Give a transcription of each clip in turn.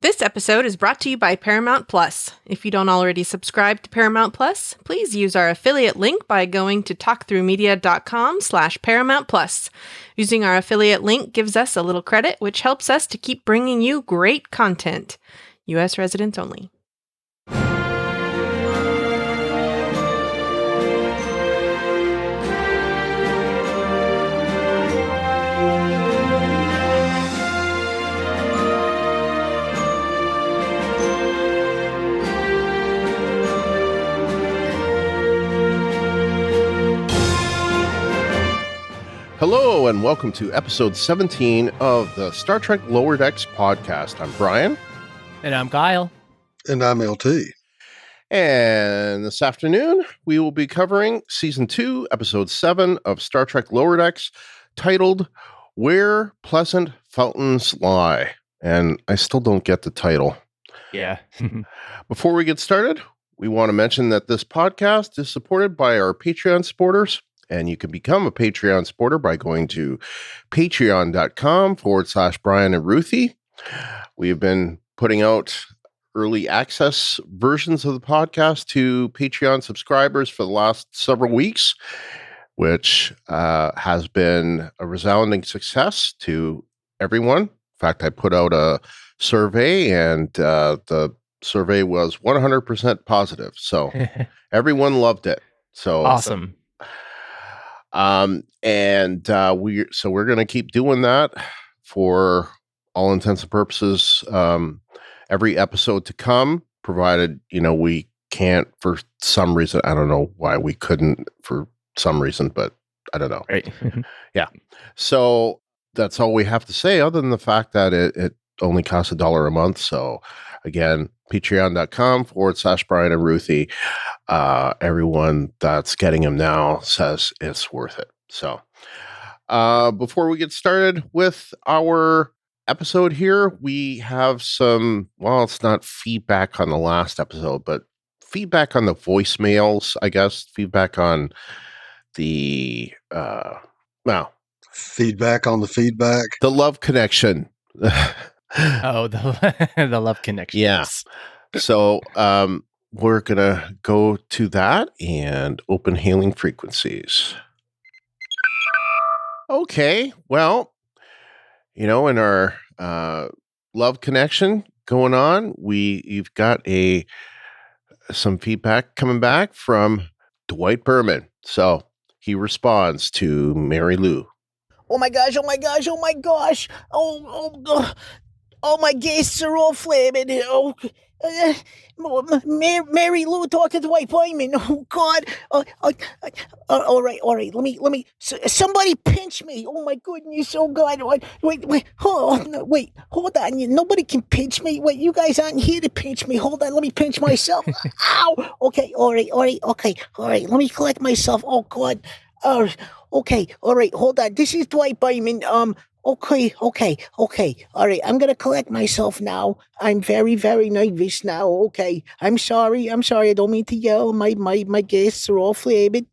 This episode is brought to you by Paramount Plus. If you don't already subscribe to Paramount Plus, please use our affiliate link by going to talkthroughmedia.com/Paramount Plus. Using our affiliate link gives us a little credit, which helps us to keep bringing you great content. U.S. residents only. Hello, and welcome to episode 17 of the Star Trek Lower Decks podcast. I'm Brian. And I'm Kyle. And I'm LT. And this afternoon, we will be covering Season 2, Episode 7 of Star Trek Lower Decks, titled, Where Pleasant Fountains Lie. And I still don't get the title. Yeah. Before we get started, we want to mention that this podcast is supported by our Patreon supporters. And you can become a Patreon supporter by going to patreon.com/Brian and Ruthie. We've been putting out early access versions of the podcast to Patreon subscribers for the last several weeks, which has been a resounding success to everyone. In fact, I put out a survey, and the survey was 100% positive. So everyone loved it. So awesome. We're going to keep doing that for all intents and purposes, every episode to come, provided, we can't for some reason. I don't know why we couldn't for some reason, but I don't know. Right. Yeah. So that's all we have to say, other than the fact that it only costs $1 a month. So again, patreon.com/Brian and Ruthie. Everyone that's getting them now says it's worth it. So before we get started with our episode here, we have some, it's not feedback on the last episode, but feedback on the voicemails, I guess. Feedback on the, feedback on the feedback. The love connection. Oh, the love connection. Yes. So we're going to go to that and open hailing frequencies. Okay. Well, in our love connection going on, you've got some feedback coming back from Dwight Berman. So he responds to Mary Lou. Oh my gosh, oh my gosh, oh my gosh. Oh, my guests are all flaming. Mary Lou talking to Dwight Boimler. Oh, God. All right. Let me. Somebody pinch me. Oh, my goodness. Oh, God. Wait. Hold on. Nobody can pinch me. Wait, you guys aren't here to pinch me. Hold on. Let me pinch myself. Ow. Okay. All right. Okay. All right. Let me collect myself. Oh, God. Okay. All right. Hold on. This is Dwight Boimler. Okay. All right. I'm going to collect myself now. I'm very, very nervous now. Okay. I'm sorry. I don't mean to yell. My guests are all flaming.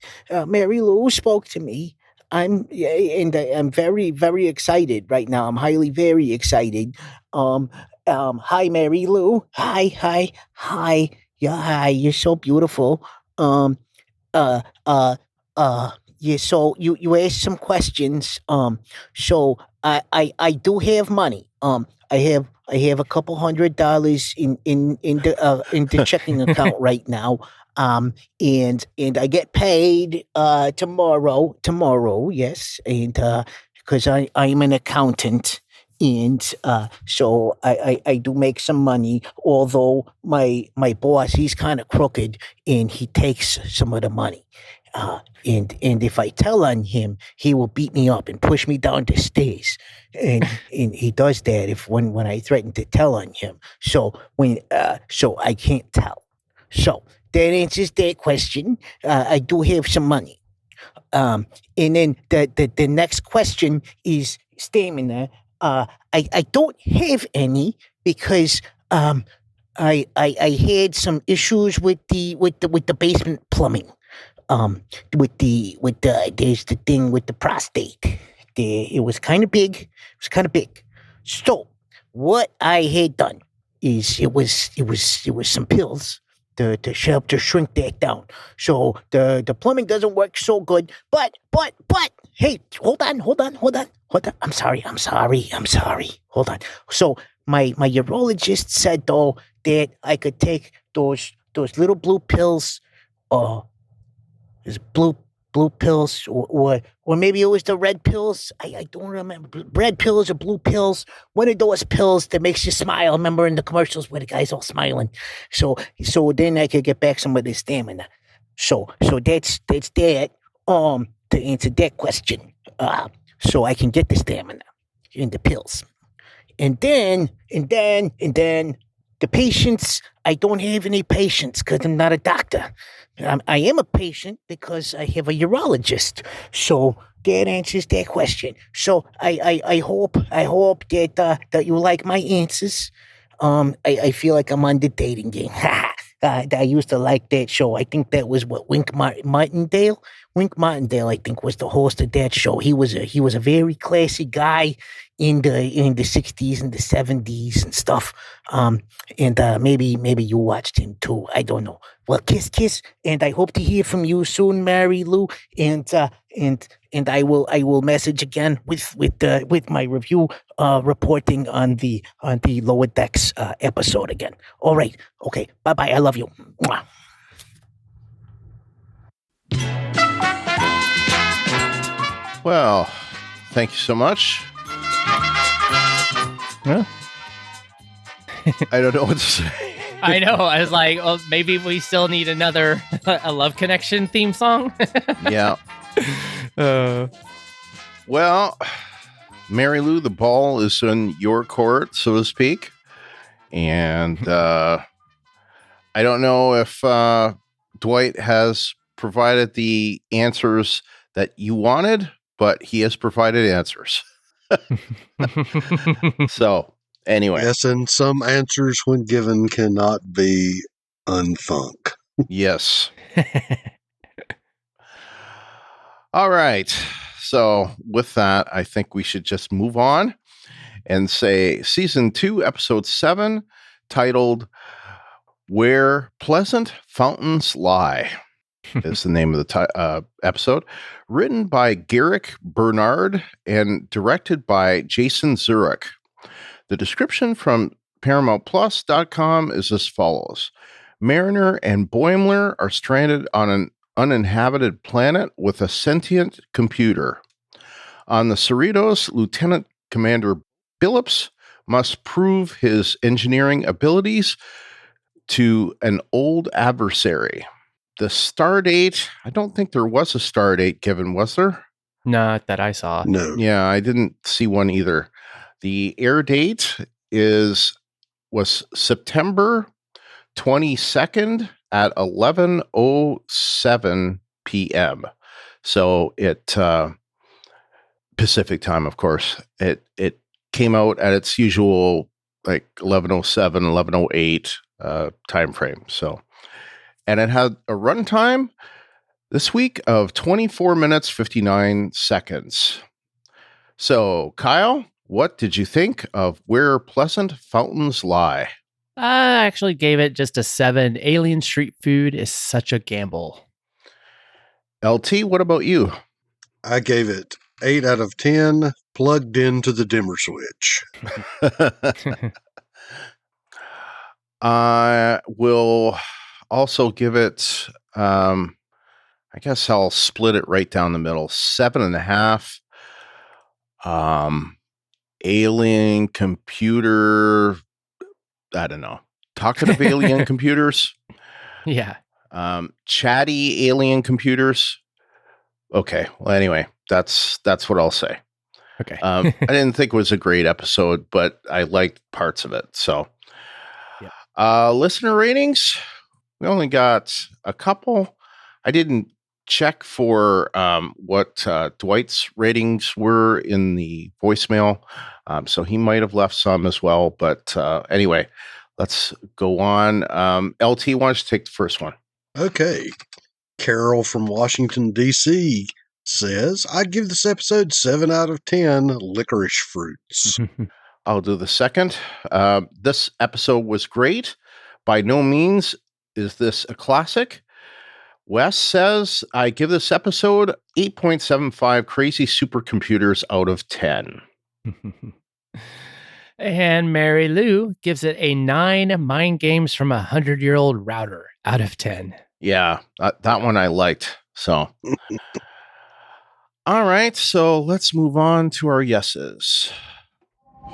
Mary Lou spoke to me. I'm very, very excited right now. I'm highly, very excited. Hi, Mary Lou. Hi. Yeah, hi. You're so beautiful. Yeah, so you asked some questions. So I do have money. I have a couple $100 in the checking account right now. And I get paid tomorrow, yes. And because I'm an accountant, and so I do make some money, although my boss, he's kind of crooked and he takes some of the money. And if I tell on him, he will beat me up and push me down the stairs. And he does that when I threaten to tell on him. So so I can't tell. So that answers that question. I do have some money. And then the next question is stamina. I don't have any because I had some issues with the basement plumbing. There's the thing with the prostate. It was kind of big. So what I had done is it was some pills to help to shrink that down. So the plumbing doesn't work so good. But hey, hold on. I'm sorry. Hold on. So my urologist said though that I could take those little blue pills, is blue pills, or maybe it was the red pills. I don't remember. Red pills or blue pills. One of those pills that makes you smile. Remember in the commercials where the guy's all smiling. So then I could get back some of the stamina. So that's that. To answer that question. So I can get the stamina in the pills. And then the patients, I don't have any patients because I'm not a doctor. I am a patient because I have a urologist. So that answers that question. So I hope that you like my answers. I feel like I'm on the dating game. I used to like that show. I think that was what Wink Martindale. Wink Martindale, I think, was the host of that show. He was a very classy guy in the 60s and the 70s and stuff. And maybe you watched him too. I don't know. Well, kiss, and I hope to hear from you soon, Mary Lou. And I will message again with my review reporting on the Lower Decks episode again. All right. Okay. Bye. I love you. Mwah. Well, thank you so much. Huh? I don't know what to say. I know. I was like, well, maybe we still need another a Love Connection theme song. Yeah. Well, Mary Lou, the ball is in your court, so to speak. And I don't know if Dwight has provided the answers that you wanted, but he has provided answers. So, anyway. Yes, and some answers, when given, cannot be unthunk. Yes. All right. So, with that, I think we should just move on and say Season 2, Episode 7, titled Where Pleasant Fountains Lie, is the name of the episode. Written by Garrick Bernard and directed by Jason Zurich. The description from ParamountPlus.com is as follows. Mariner and Boimler are stranded on an uninhabited planet with a sentient computer. On the Cerritos, Lieutenant Commander Billups must prove his engineering abilities to an old adversary. The star date, I don't think there was a star date given, was there? Not that I saw. No. Yeah, I didn't see one either. The air date was September 22nd at 11:07 p.m. So it Pacific time, of course. It came out at its usual like 11:07, 11:08 time frame. So, and it had a runtime this week of 24 minutes 59 seconds. So, Kyle, what did you think of Where Pleasant Fountains Lie? I actually gave it just a 7. Alien street food is such a gamble. LT, what about you? I gave it 8 out of 10, plugged into the dimmer switch. I will also give it, I guess I'll split it right down the middle. 7.5. Alien computer, I don't know. Talkative alien computers. Yeah. Chatty alien computers. Okay. Well, anyway, that's what I'll say. Okay. I didn't think it was a great episode, but I liked parts of it. So, listener ratings, we only got a couple. I didn't check for what Dwight's ratings were in the voicemail, so he might have left some as well. But anyway, let's go on. LT, why don't you take the first one? Okay. Carol from Washington, D.C. says, I'd give this episode 7 out of 10 licorice fruits. I'll do the second. This episode was great. By no means is this a classic. Wes says, I give this episode 8.75 crazy supercomputers out of 10. And Mary Lou gives it a 9 mind games from a 100-year-old router out of 10. Yeah, that one I liked. So, all right. So let's move on to our yeses.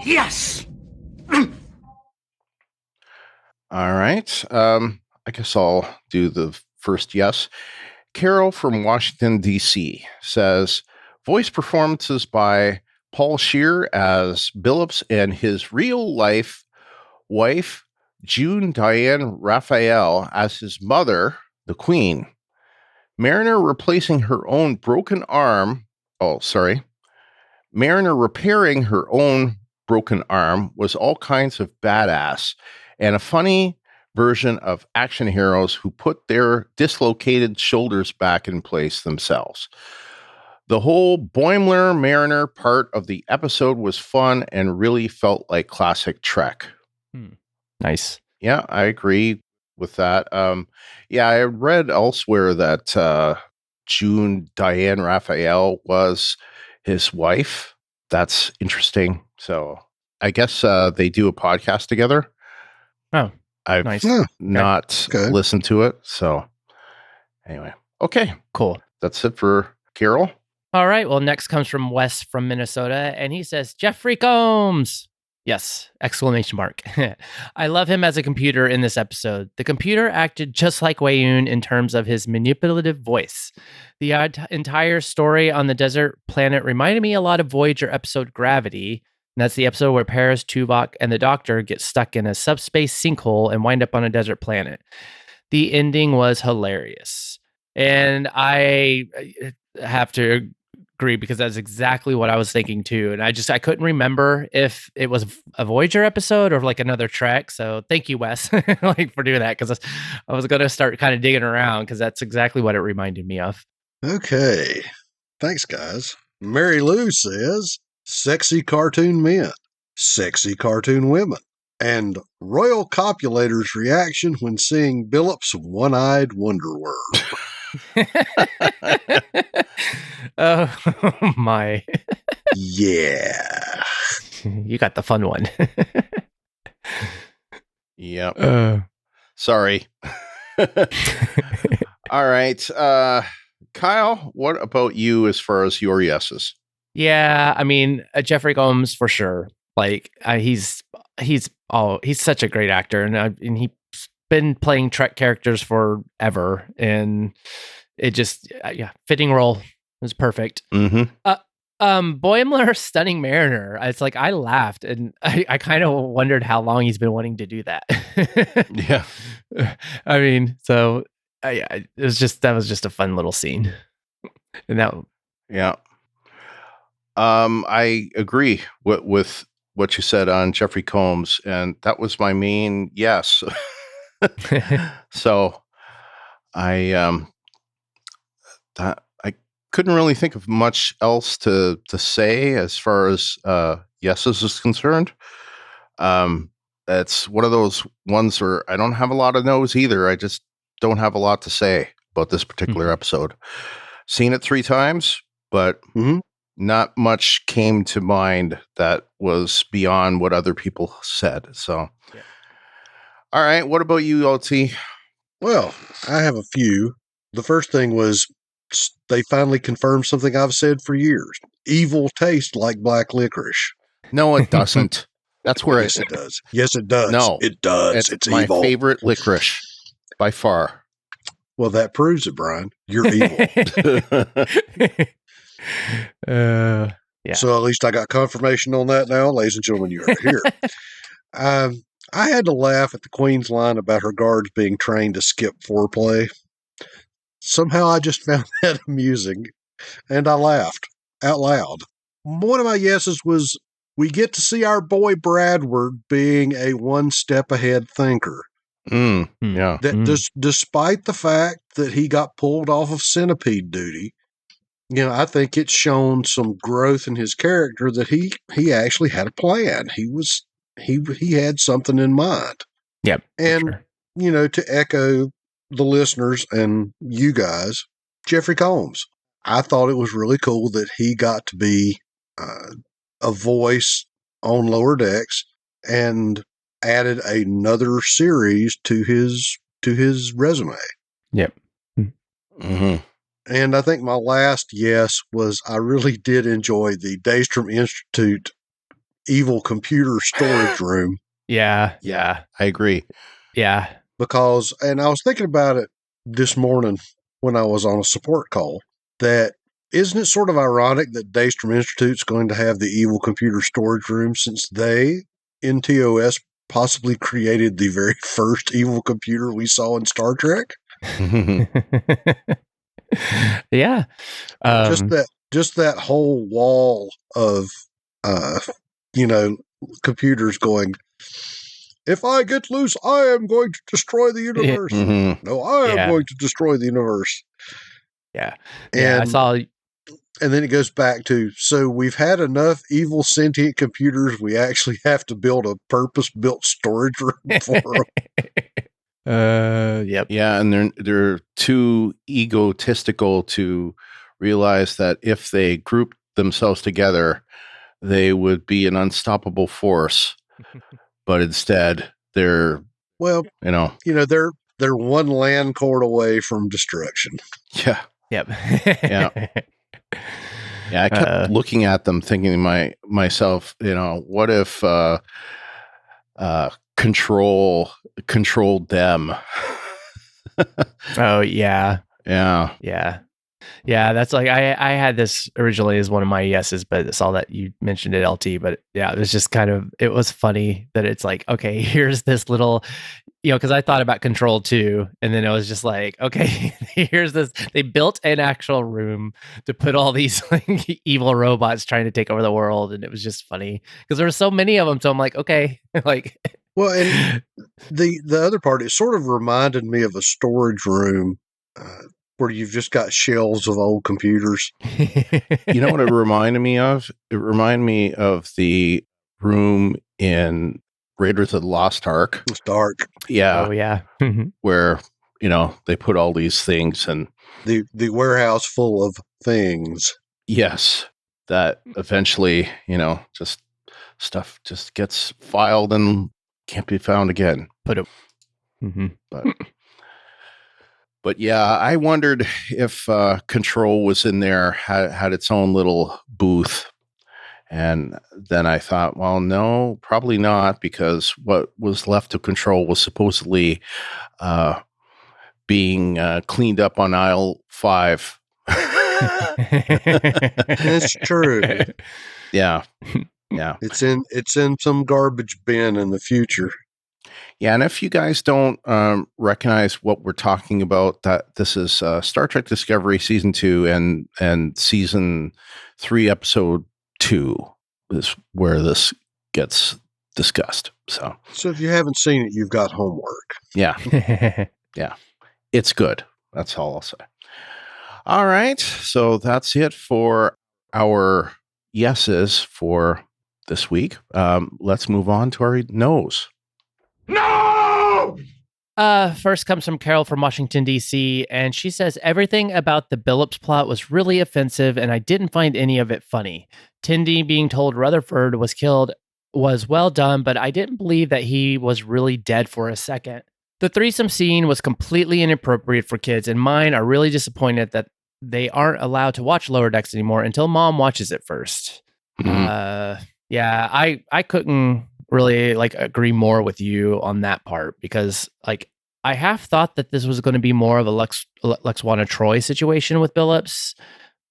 Yes. All right. I guess I'll do the first yes. Carol from Washington, D.C. says, voice performances by Paul Scheer as Billups and his real-life wife, June Diane Raphael, as his mother, the Queen. Mariner replacing her own broken arm. Oh, sorry. Mariner repairing her own broken arm was all kinds of badass and a funny version of action heroes who put their dislocated shoulders back in place themselves. The whole Boimler Mariner part of the episode was fun and really felt like classic Trek. Nice. Yeah, I agree with that. Yeah, I read elsewhere that June Diane Raphael was his wife. That's interesting. So I guess they do a podcast together. Oh, I've nice. not listened to it. So anyway, okay, Cool. that's it for Carol. All right. Well, next comes from Wes from Minnesota, and he says, Jeffrey Combs. Yes! Exclamation mark. I love him as a computer in this episode. The computer acted just like Wei-Yun in terms of his manipulative voice. The entire story on the desert planet reminded me a lot of Voyager episode Gravity. And that's the episode where Paris, Tuvok, and the Doctor get stuck in a subspace sinkhole and wind up on a desert planet. The ending was hilarious. And I have to agree because that's exactly what I was thinking too. And I couldn't remember if it was a Voyager episode or like another Trek. So thank you, Wes, like for doing that, because I was going to start kind of digging around because that's exactly what it reminded me of. Okay. Thanks, guys. Mary Lou says, sexy cartoon men, sexy cartoon women, and Royal Copulator's reaction when seeing Billups' one-eyed wonder worm. Oh my. Yeah. You got the fun one. Yep. Sorry. All right. Kyle, what about you as far as your yeses? Yeah, I mean, Jeffrey Combs for sure. Like he's such a great actor, and he's been playing Trek characters forever, and it just fitting role. It was perfect. Mm-hmm. Boimler stunning Mariner. It's like I laughed, and I kind of wondered how long he's been wanting to do that. Yeah, I mean, so that was just a fun little scene, and that. Yeah. I agree with what you said on Jeffrey Combs, and that was my main yes. So I couldn't really think of much else to say as far as yeses is concerned. It's one of those ones where I don't have a lot of no's either. I just don't have a lot to say about this particular episode. Seen it 3 times, but not much came to mind that was beyond what other people said. So, All right. What about you, LT? Well, I have a few. The first thing was they finally confirmed something I've said for years. Evil tastes like black licorice. No, it doesn't. That's where Yes, it does. Yes, it does. No, it does. It's my evil. favorite licorice by far. Well, that proves it, Brian. You're evil. Yeah. So at least I got confirmation on that now, ladies and gentlemen. You are here. I had to laugh at the Queen's line about her guards being trained to skip foreplay. Somehow I just found that amusing, and I laughed out loud. One of my yeses was we get to see our boy Bradward being a one-step ahead thinker. Yeah. That despite the fact that he got pulled off of centipede duty, I think it's shown some growth in his character that he actually had a plan. He had something in mind. Yep. And, to echo the listeners and you guys, Jeffrey Combs, I thought it was really cool that he got to be a voice on Lower Decks and added another series to his resume. Yep. Mm-hmm. And I think my last yes was I really did enjoy the Daystrom Institute evil computer storage room. Yeah. I agree. Yeah. Because, and I was thinking about it this morning when I was on a support call, that isn't it sort of ironic that Daystrom Institute's going to have the evil computer storage room since they, NTOS, possibly created the very first evil computer we saw in Star Trek? Yeah. Just that whole wall of, computers going, if I get loose, I am going to destroy the universe. Mm-hmm. No, I am going to destroy the universe. Yeah. And I saw. And then it goes back to, so we've had enough evil sentient computers, we actually have to build a purpose-built storage room for them. Yep. Yeah, and they're too egotistical to realize that if they grouped themselves together, they would be an unstoppable force. But instead, they're they're one land cord away from destruction. Yeah. Yep. Yeah. Yeah, I kept looking at them, thinking to myself, what if control controlled them? Oh yeah. Yeah. Yeah, that's like I had this originally as one of my yeses, but I saw that you mentioned it, LT. But yeah, it was just it was funny that it's like, okay, here's this little, because I thought about Control too, and then it was just like, okay, here's this. They built an actual room to put all these like evil robots trying to take over the world, and it was just funny because there were so many of them. So I'm like, okay, like. Well, and the other part, it sort of reminded me of a storage room. Where you've just got shelves of old computers. You know what it reminded me of? It reminded me of the room in Raiders of the Lost Ark. It's dark. Yeah. Oh, yeah. Where, they put all these things and... The warehouse full of things. Yes. That eventually, just stuff just gets filed and can't be found again. But yeah, I wondered if Control was in there, had its own little booth. And then I thought, well, no, probably not, because what was left of Control was supposedly being cleaned up on aisle 5. That's true. Yeah. It's in some garbage bin in the future. Yeah, and if you guys don't recognize what we're talking about, that this is Star Trek Discovery Season 2 and Season 3, Episode 2 is where this gets discussed. So if you haven't seen it, you've got homework. Yeah. Yeah. It's good. That's all I'll say. All right. So that's it for our yeses for this week. Let's move on to our no's. No! First comes from Carol from Washington, D.C., and she says, everything about the Billups plot was really offensive, and I didn't find any of it funny. Tindy being told Rutherford was killed was well done, but I didn't believe that he was really dead for a second. The threesome scene was completely inappropriate for kids, and mine are really disappointed that they aren't allowed to watch Lower Decks anymore until mom watches it first. Mm-hmm. Yeah, I couldn't really agree more with you on that part, because I half thought that this was going to be more of a Lexwana Troy situation with Billups,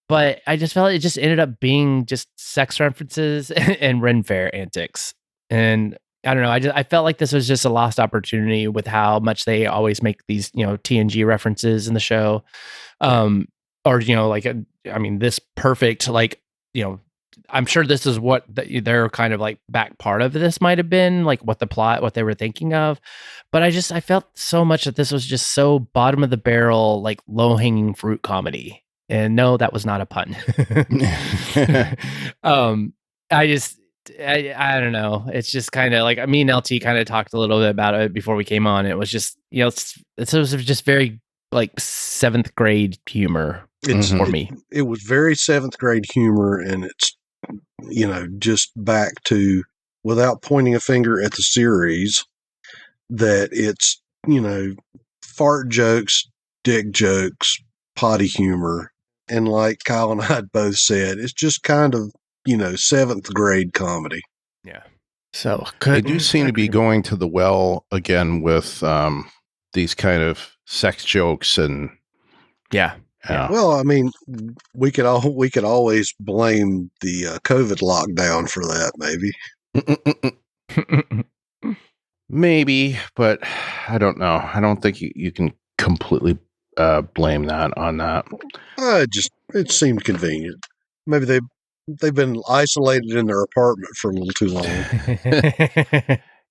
but I just felt it just ended up being just sex references and Ren Fair antics. And I don't know, I felt like this was just a lost opportunity with how much they always make these, TNG references in the show. This perfect, I'm sure this is what their kind of back part of this might have been, what they were thinking of. But I felt so much that this was just so bottom of the barrel, low hanging fruit comedy. And no, that was not a pun. I don't know. It's just kind of like me and LT kind of talked a little bit about it before we came on. It was just, it was just very like 7th grade humor for me. It was very 7th grade humor, and it's, just back to, without pointing a finger at the series, that it's, fart jokes, dick jokes, potty humor. And like Kyle and I had both said, it's just kind of, 7th grade comedy. Yeah. So they do seem to be going to the well again with these kind of sex jokes and yeah. Well, I mean, we could always blame the COVID lockdown for that, maybe. Maybe, but I don't know. I don't think you can completely blame that on that. It seemed convenient. Maybe they've been isolated in their apartment for a little too long.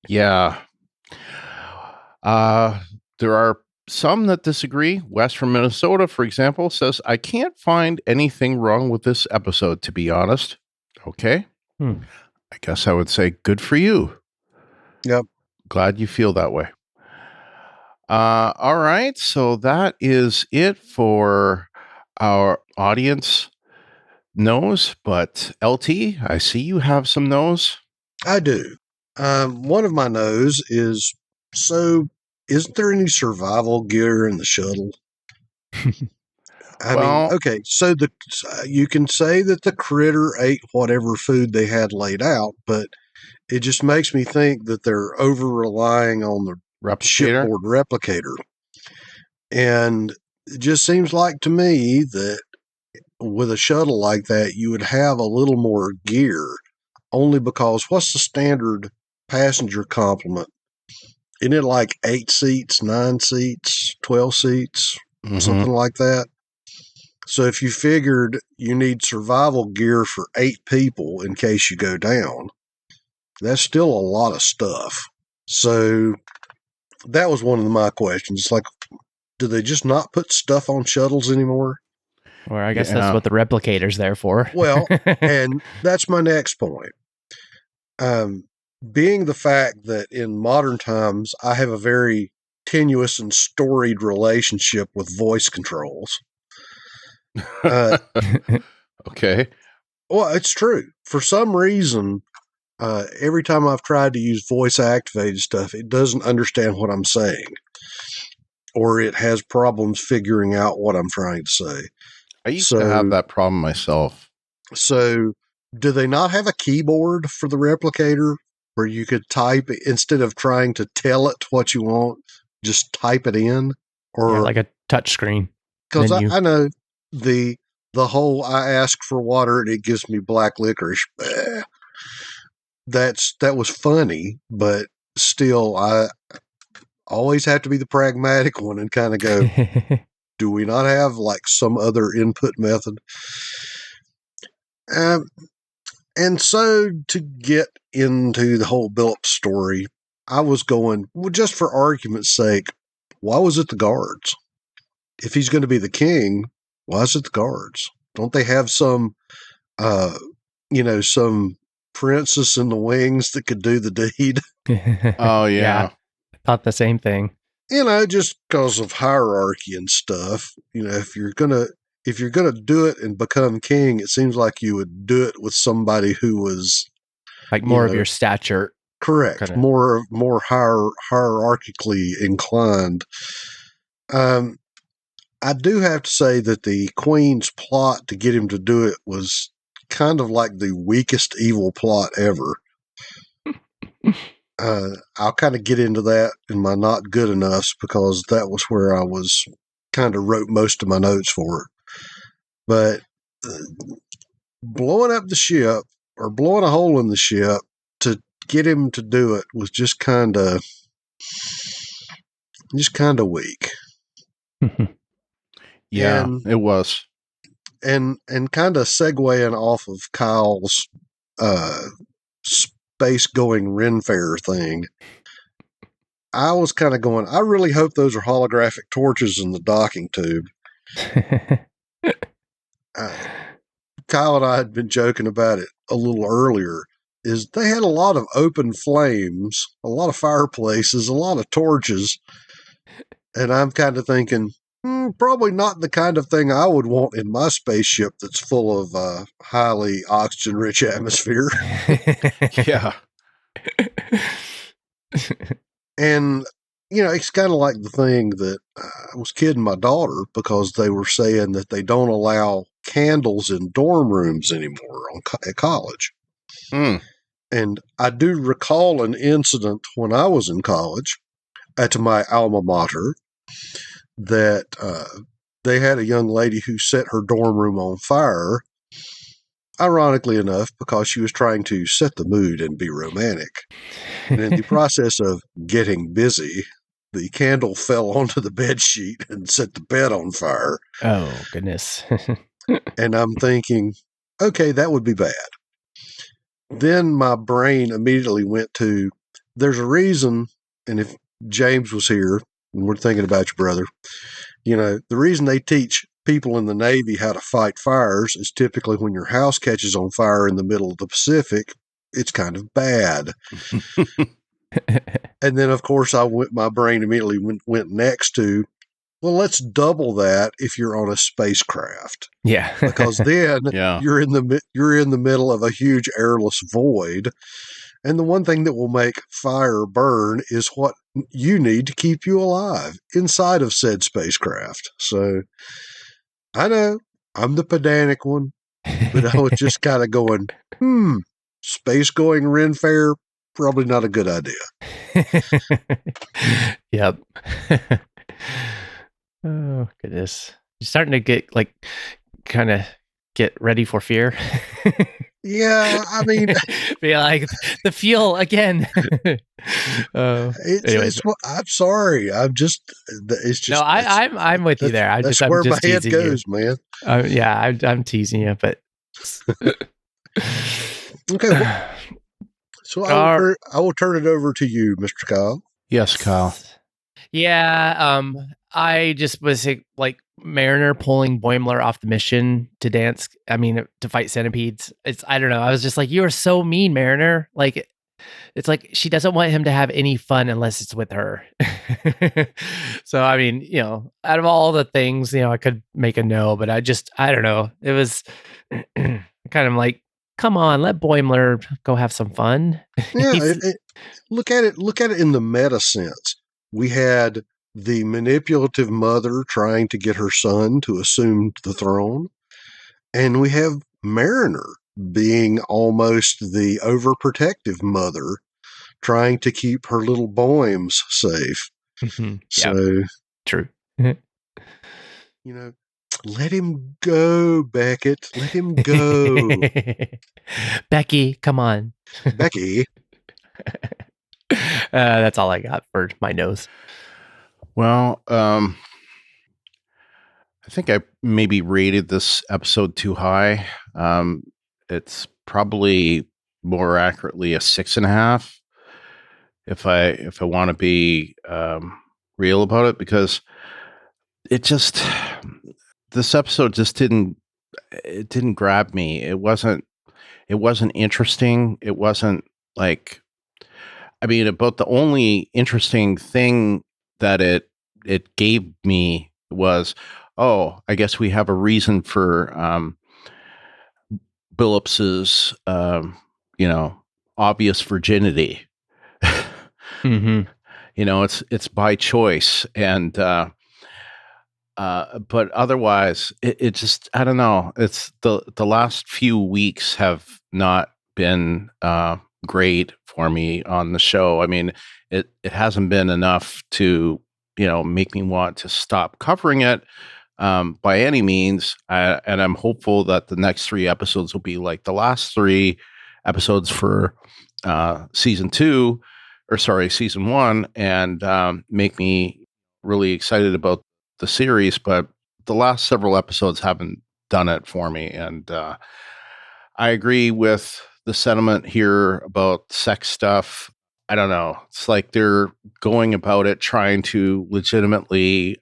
Yeah. There are some that disagree. Wes from Minnesota, for example, says, I can't find anything wrong with this episode, to be honest. Okay. I guess I would say good for you. Yep. Glad you feel that way. All right. So that is it for our audience no's. But LT, I see you have some no's. I do. One of my no's is, so isn't there any survival gear in the shuttle? I mean, okay, so you can say that the critter ate whatever food they had laid out, but it just makes me think that they're over-relying on the shipboard replicator. And it just seems like to me that with a shuttle like that, you would have a little more gear, only because what's the standard passenger complement? Isn't it like 8 seats, 9 seats, 12 seats, something like that? So if you figured you need survival gear for 8 people in case you go down, that's still a lot of stuff. So that was one of my questions. It's like, do they just not put stuff on shuttles anymore? Or I guess that's what the replicator's there for. Well, and that's my next point. Being the fact that in modern times, I have a very tenuous and storied relationship with voice controls. Okay. Well, it's true. For some reason, every time I've tried to use voice activated stuff, it doesn't understand what I'm saying, or it has problems figuring out what I'm trying to say. I used to have that problem myself. So do they not have a keyboard for the replicator where you could type, instead of trying to tell it what you want, just type it in? Or like a touch screen. Because I know the whole, I ask for water and it gives me black licorice. That was funny, but still, I always have to be the pragmatic one and kind of go, do we not have like some other input method? And so to get into the whole Billups story, I was going, well, just for argument's sake, why was it the guards? If he's going to be the king, why is it the guards? Don't they have some, some princess in the wings that could do the deed? Oh, yeah. I thought the same thing. Just because of hierarchy and stuff. If you're gonna do it and become king, it seems like you would do it with somebody who was like more of your stature. Correct. Kinda. More hierarchically inclined. I do have to say that the Queen's plot to get him to do it was kind of like the weakest evil plot ever. I'll kind of get into that in my not good enoughs, because that was where I was kind of wrote most of my notes for it. But blowing up the ship, or blowing a hole in the ship to get him to do it, was just kind of weak. Yeah, it was. And kind of segueing off of Kyle's space-going Ren Fair thing, I was kind of going, I really hope those are holographic torches in the docking tube. Kyle and I had been joking about it a little earlier, is they had a lot of open flames, a lot of fireplaces, a lot of torches. And I'm kind of thinking, probably not the kind of thing I would want in my spaceship that's full of highly oxygen-rich atmosphere. Yeah. And, it's kind of like the thing that I was kidding my daughter because they were saying that they don't allow candles in dorm rooms anymore at college. Mm. And I do recall an incident when I was in college at my alma mater that they had a young lady who set her dorm room on fire, ironically enough, because she was trying to set the mood and be romantic. And in the process of getting busy, the candle fell onto the bed sheet and set the bed on fire. Oh, goodness. And I'm thinking, okay, that would be bad. Then my brain immediately went to, there's a reason, and if James was here, and we're thinking about your brother, the reason they teach people in the Navy how to fight fires is typically when your house catches on fire in the middle of the Pacific, it's kind of bad. And then, of course, my brain immediately went next to, well, let's double that if you're on a spacecraft. Yeah. Because then you're in the middle of a huge airless void. And the one thing that will make fire burn is what you need to keep you alive inside of said spacecraft. So I know I'm the pedantic one, but I was just kind of going, space going Ren Fair, probably not a good idea. Yep. Oh, goodness. You're starting to get kind of get ready for fear. Yeah, I mean, be like the fuel again. I'm sorry. It's just. No, I'm with you there. That's where my head goes, man. Yeah, I'm teasing you, but okay. Well, so I will turn it over to you, Mr. Kyle. Yes, Kyle. Yeah, I just was like Mariner pulling Boimler off the mission to to fight centipedes. I don't know. I was just like, you are so mean, Mariner. Like, it's like she doesn't want him to have any fun unless it's with her. So, I mean, out of all the things, I could make a no, but I don't know. It was kind of like, come on, let Boimler go have some fun. Yeah, look at it in the meta sense. We had the manipulative mother trying to get her son to assume the throne, and we have Mariner being almost the overprotective mother trying to keep her little Boims safe. So true. Let him go, Beckett. Let him go. Becky, come on. Becky. That's all I got for my nose. Well, I think I maybe rated this episode too high. It's probably more accurately a 6.5. If I want to be real about it, because this episode just didn't grab me. It wasn't interesting. It wasn't like, I mean, about the only interesting thing that it gave me was, oh, I guess we have a reason for Billups's obvious virginity. Mm-hmm. It's by choice, and but otherwise, it just, I don't know. It's the last few weeks have not been great for me on the show. I mean, it hasn't been enough to make me want to stop covering it by any means. And I'm hopeful that the next 3 episodes will be like the last 3 episodes for season 1, and make me really excited about the series. But the last several episodes haven't done it for me. And I agree with the sentiment here about sex stuff. I don't know. It's like they're going about it trying to legitimately,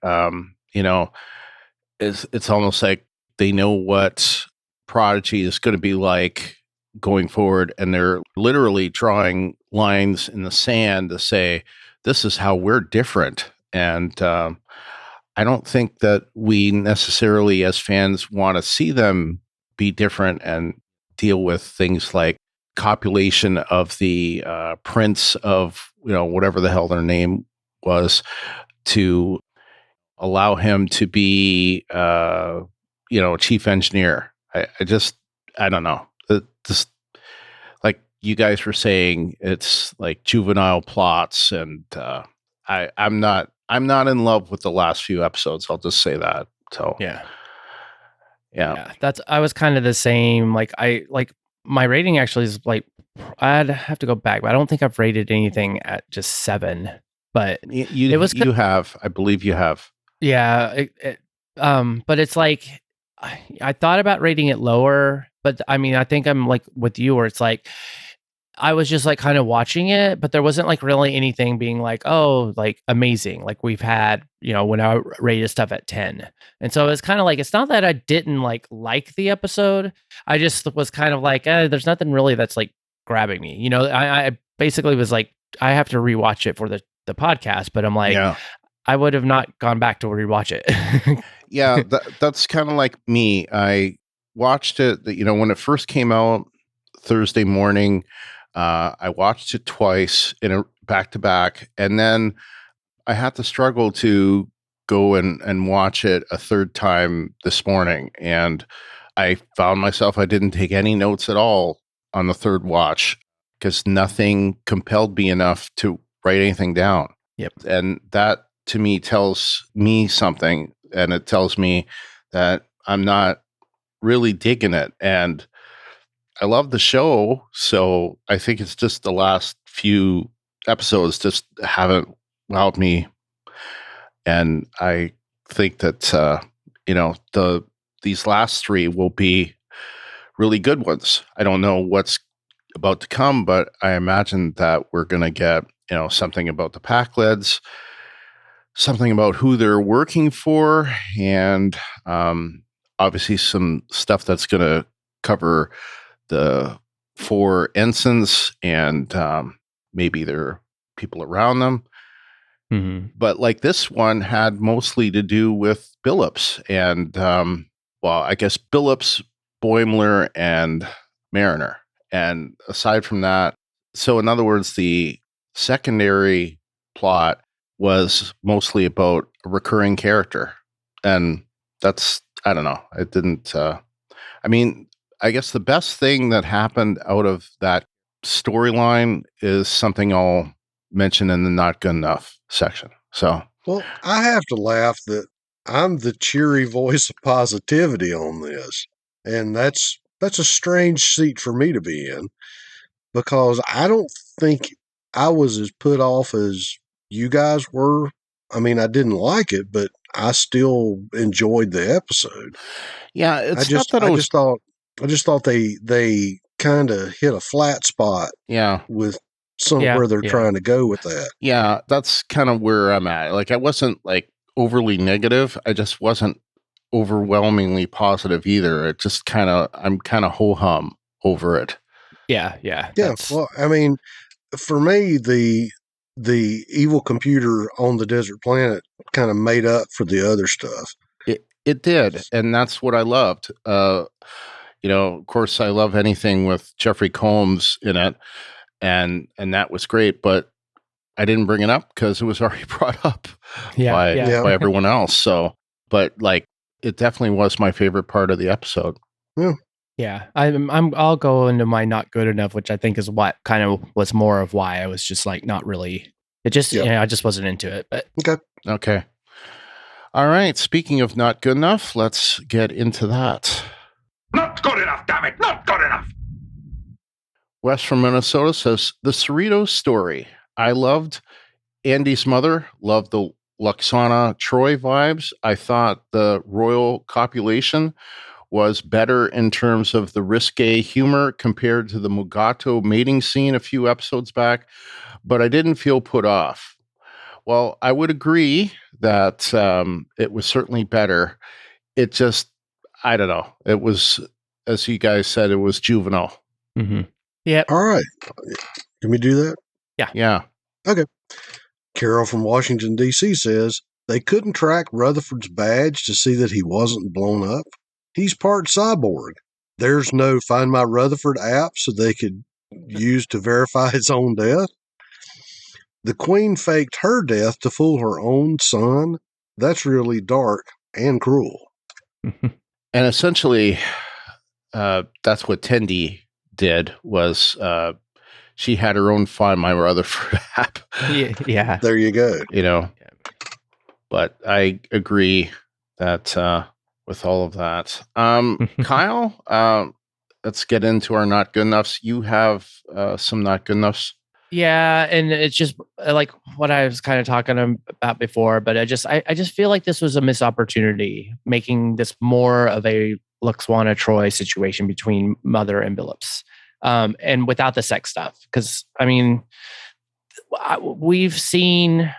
it's almost like they know what Prodigy is going to be like going forward, and they're literally drawing lines in the sand to say, this is how we're different. And I don't think that we necessarily as fans want to see them be different and deal with things like copulation of the prince of, whatever the hell their name was, to allow him to be, chief engineer. I don't know. Just like you guys were saying, it's like juvenile plots, and I'm not in love with the last few episodes. I'll just say that. So Yeah. yeah. I was kind of the same. Like my rating actually is like, I'd have to go back, but I don't think I've rated anything at just 7. But You have, I believe you have. Yeah, but it's like I thought about rating it lower, but I mean, I think I'm like with you, where it's like I was just like kind of watching it, but there wasn't like really anything being like, oh, like amazing, like we've had, when I rated stuff at 10. And so it's kind of like, it's not that I didn't like the episode, I just was kind of like, there's nothing really that's like grabbing me. I basically was like, I have to rewatch it for the podcast, but I'm like, Yeah. I would have not gone back to rewatch it. Yeah, that's kind of like me. I watched it, when it first came out Thursday morning. I watched it twice in a back to back, and then I had to struggle to go and watch it a third time this morning. And I found myself, I didn't take any notes at all on the third watch because nothing compelled me enough to write anything down. Yep. And that to me tells me something, and it tells me that I'm not really digging it. And I love the show, so I think it's just the last few episodes just haven't wowed me. And I think that these last 3 will be really good ones. I don't know what's about to come, but I imagine that we're going to get something about the Pakleds, something about who they're working for, and obviously some stuff that's going to cover the 4 ensigns and maybe their people around them. Mm-hmm. But like this one had mostly to do with Billups and, I guess Billups, Boimler, and Mariner. And aside from that, so in other words, the secondary plot was mostly about a recurring character. And that's, I don't know, it didn't, I guess the best thing that happened out of that storyline is something I'll mention in the not good enough section. So, well, I have to laugh that I'm the cheery voice of positivity on this, and that's a strange seat for me to be in, because I don't think I was as put off as you guys were. I mean, I didn't like it, but I still enjoyed the episode. Yeah, I just thought they kind of hit a flat spot. Yeah, with where they're trying to go with that. Yeah, that's kind of where I'm at. Like, I wasn't like overly negative. I just wasn't overwhelmingly positive either. It just I'm kind of ho hum over it. Yeah. Well, I mean, for me, the evil computer on the desert planet kind of made up for the other stuff. It did, and that's what I loved. Of course, I love anything with Jeffrey Combs in it, and that was great. But I didn't bring it up because it was already brought up by everyone else. So, but like, it definitely was my favorite part of the episode. Yeah, I'll go into my not good enough, which I think is what kind of was more of why I was just like not really. It just I just wasn't into it. But okay. All right. Speaking of not good enough, let's get into that. Not good enough, damn it! Not good enough. Wes from Minnesota says the Cerritos story. I loved Andy's mother. Loved the Luxana Troy vibes. I thought the royal copulation was better in terms of the risque humor compared to the Mugato mating scene a few episodes back, but I didn't feel put off. Well, I would agree that it was certainly better. It just, I don't know. It was, as you guys said, it was juvenile. Mm-hmm. Yep. All right. Can we do that? Yeah. Carol from Washington, D.C. says they couldn't track Rutherford's badge to see that he wasn't blown up. He's part cyborg. There's no Find My Rutherford app so they could use to verify his own death. The Queen faked her death to fool her own son. That's really dark and cruel. And essentially, that's what Tendi did, was she had her own Find My Rutherford app. Yeah. There you go. You know, but I agree that with all of that. Kyle, let's get into our not good enoughs. You have some not good enoughs. Yeah, and it's just like what I was kind of talking about before, but I just feel like this was a missed opportunity, making this more of a Luxwana Troy situation between Mother and Billups, and without the sex stuff. Because I mean, we've seen,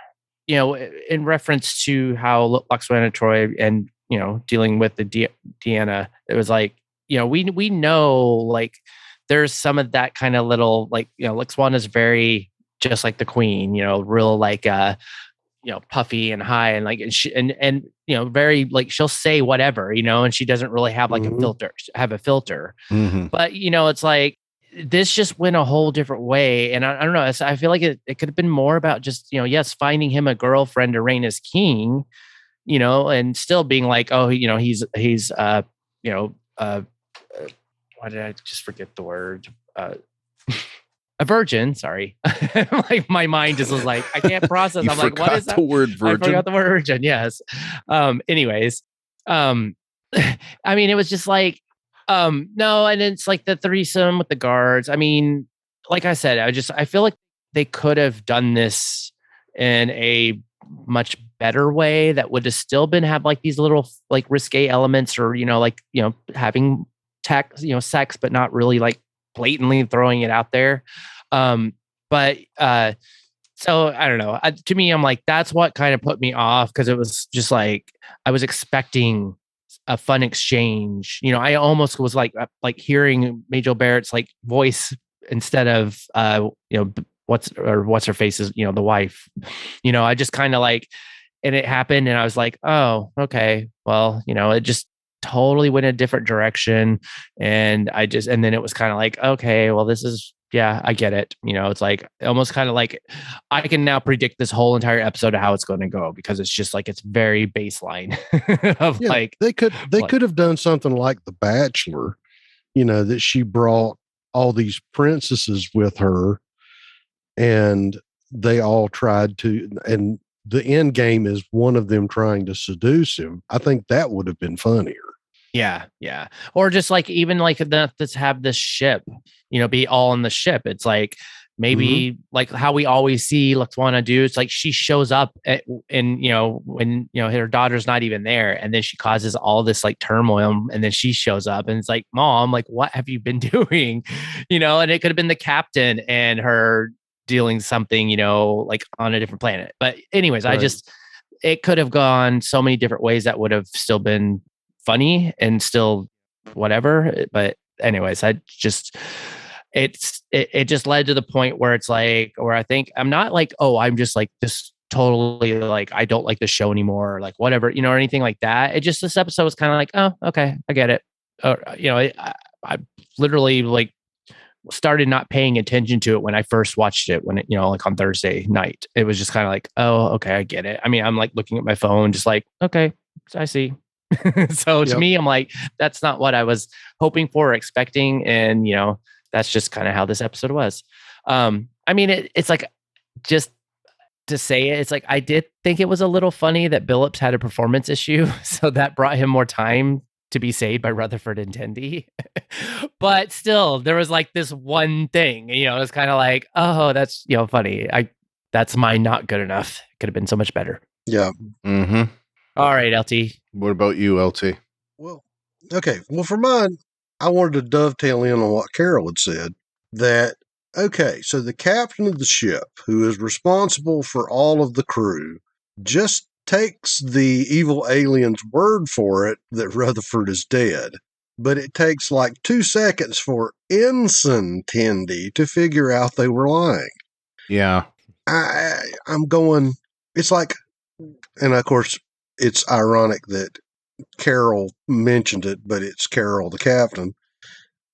you know, in reference to how Luxwana Troy and, you know, dealing with the Deanna, it was like, you know, we know, like, there's some of that kind of little, like, you know, Luxwana is very just like the Queen, you know, real like you know, puffy and high, and like, and you know, very like, she'll say whatever, you know, and she doesn't really have like a filter. Mm-hmm. But you know, it's like this just went a whole different way, and I don't know. I feel like it could have been more about just, you know, yes, finding him a girlfriend to reign as king, you know, and still being like, oh, you know, he's you know, why did I just forget the word? A virgin, sorry. Like my mind just was like, I can't process. I'm like, what is that? The word virgin. I forgot the word virgin. Yes. Anyways, I mean, it was just like, no, and it's like the threesome with the guards. I mean, like I said, I feel like they could have done this in a much better way that would have still have like these little like risque elements, or, you know, like, you know, having sex, but not really like blatantly throwing it out there. But so I don't know. To me, I'm like, that's what kind of put me off, because it was just like I was expecting a fun exchange. You know, I almost was like hearing Majel Barrett's like voice instead of you know, what's her face is, you know, the wife. You know, I just kind of like, and it happened, and I was like, oh, okay, well, you know, it just totally went a different direction, and then it was kind of like, okay, well, this is, yeah, I get it. You know, it's like almost kind of like I can now predict this whole entire episode of how it's going to go, because it's just like, it's very baseline of like they could have done something like The Bachelor, you know, that she brought all these princesses with her, and they all tried to, and the end game is one of them trying to seduce him. I think that would have been funnier. Yeah. Or just like, even like let's have this ship, you know, be all in the ship. It's like maybe like how we always see Luxwana do. It's like she shows up and, you know, when, you know, her daughter's not even there, and then she causes all this like turmoil, and then she shows up and it's like, Mom, like, what have you been doing? You know, and it could have been the captain and her dealing something, you know, like on a different planet. But anyways, right. It could have gone so many different ways that would have still been funny and still whatever. But anyways, it just led to the point where it's like, where I think I'm not like, oh, I'm just like this totally like, I don't like the show anymore, or like whatever, you know, or anything like that. It just, this episode was kind of like, oh, okay, I get it. You know, I literally like started not paying attention to it when I first watched it, when it, you know, like on Thursday night. It was just kind of like, oh, okay, I get it. I mean, I'm like looking at my phone, just like, okay, I see. So to me, I'm like, that's not what I was hoping for or expecting. And, you know, that's just kind of how this episode was. I mean, it's like, just to say it, it's like, I did think it was a little funny that Billups had a performance issue. So that brought him more time to be saved by Rutherford and Tendi. But still, there was like this one thing, you know, it's kind of like, oh, that's, you know, funny. That's my not good enough. Could have been so much better. Yeah. Mm-hmm. All right, LT. What about you, LT? Well, okay. Well, for mine, I wanted to dovetail in on what Carol had said, that, okay, so the captain of the ship, who is responsible for all of the crew, just takes the evil alien's word for it that Rutherford is dead, but it takes like 2 seconds for Ensign Tendi to figure out they were lying. Yeah. I'm going, it's like, and of course, it's ironic that Carol mentioned it, but it's Carol, the captain.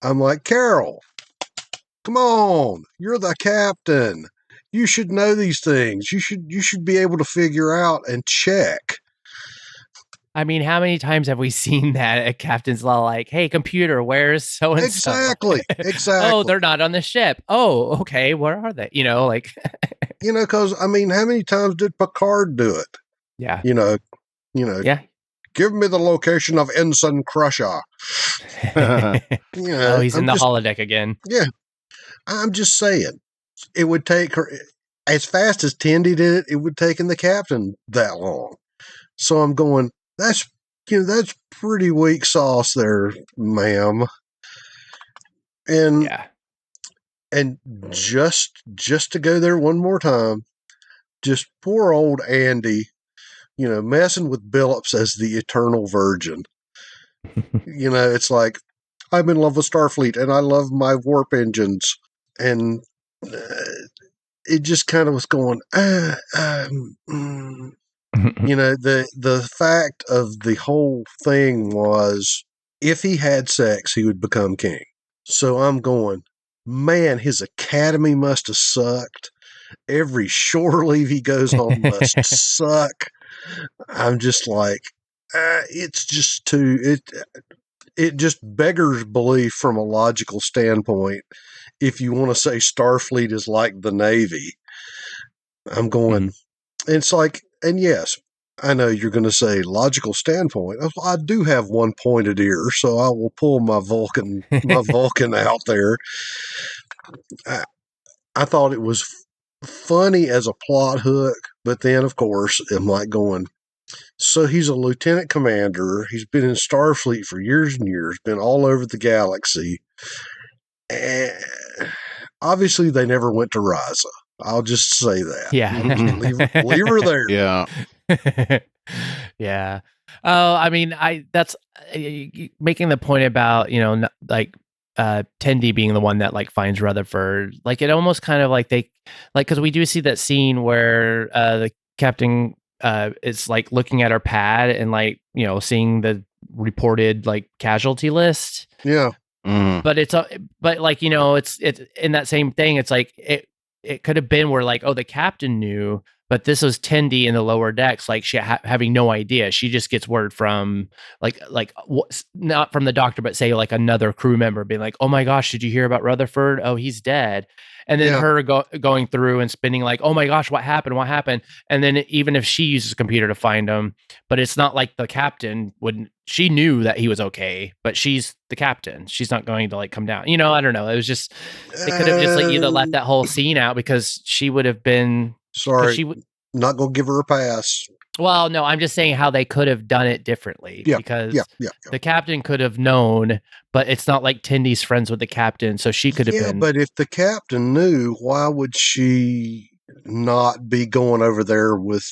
I'm like, Carol, come on, you're the captain. You should know these things. You should be able to figure out and check. I mean, how many times have we seen that at Captain's Law? Like, hey, computer, where's so and so? Exactly. Oh, they're not on the ship. Oh, okay. Where are they? Like, because I mean, how many times did Picard do it? Yeah. Yeah. Give me the location of Ensign Crusher. Oh, he's in the holodeck again. Yeah. I'm just saying, it would take her as fast as Tendi did it. It would take the captain that long. So I'm going, that's pretty weak sauce there, ma'am. And and just to go there one more time, just poor old Andy, messing with Billups as the eternal virgin. It's like, I'm in love with Starfleet and I love my warp engines. And it just kind of was going, the fact of the whole thing was, if he had sex, he would become king. So I'm going, man, his academy must have sucked. Every shore leave he goes on must suck. I'm just like, it's just it just beggars belief from a logical standpoint. If you want to say Starfleet is like the Navy, I'm going, it's like, and yes, I know you're going to say logical standpoint. I do have one pointed ear, so I will pull my Vulcan out there. I thought it was funny as a plot hook, but then, of course, I'm like going, so he's a lieutenant commander. He's been in Starfleet for years and years, been all over the galaxy. And obviously, they never went to Risa. I'll just say that. Yeah. leave her there. Yeah. Yeah. Oh, I mean, that's making the point about, Tendi being the one that like finds Rutherford. Like, it almost kind of like because we do see that scene where the captain is like looking at our pad and like, seeing the reported like casualty list. Yeah. But it's in that same thing. It's like it could have been where like, oh, the captain knew, but this was Tendi in the lower decks, like she having no idea. She just gets word from not from the doctor, but say like another crew member being like, oh my gosh, did you hear about Rutherford? Oh, he's dead. And then her going through and spinning like, oh my gosh, what happened? And then even if she uses a computer to find him, but it's not like the captain she knew that he was okay, but she's the captain. She's not going to like come down. I don't know. It was just, they could have just like either left that whole scene out because she would have been. Sorry, not going to give her a pass. Well, no, I'm just saying how they could have done it differently because the captain could have known, but it's not like Tendi's friends with the captain, so she could have been. But if the captain knew, why would she not be going over there with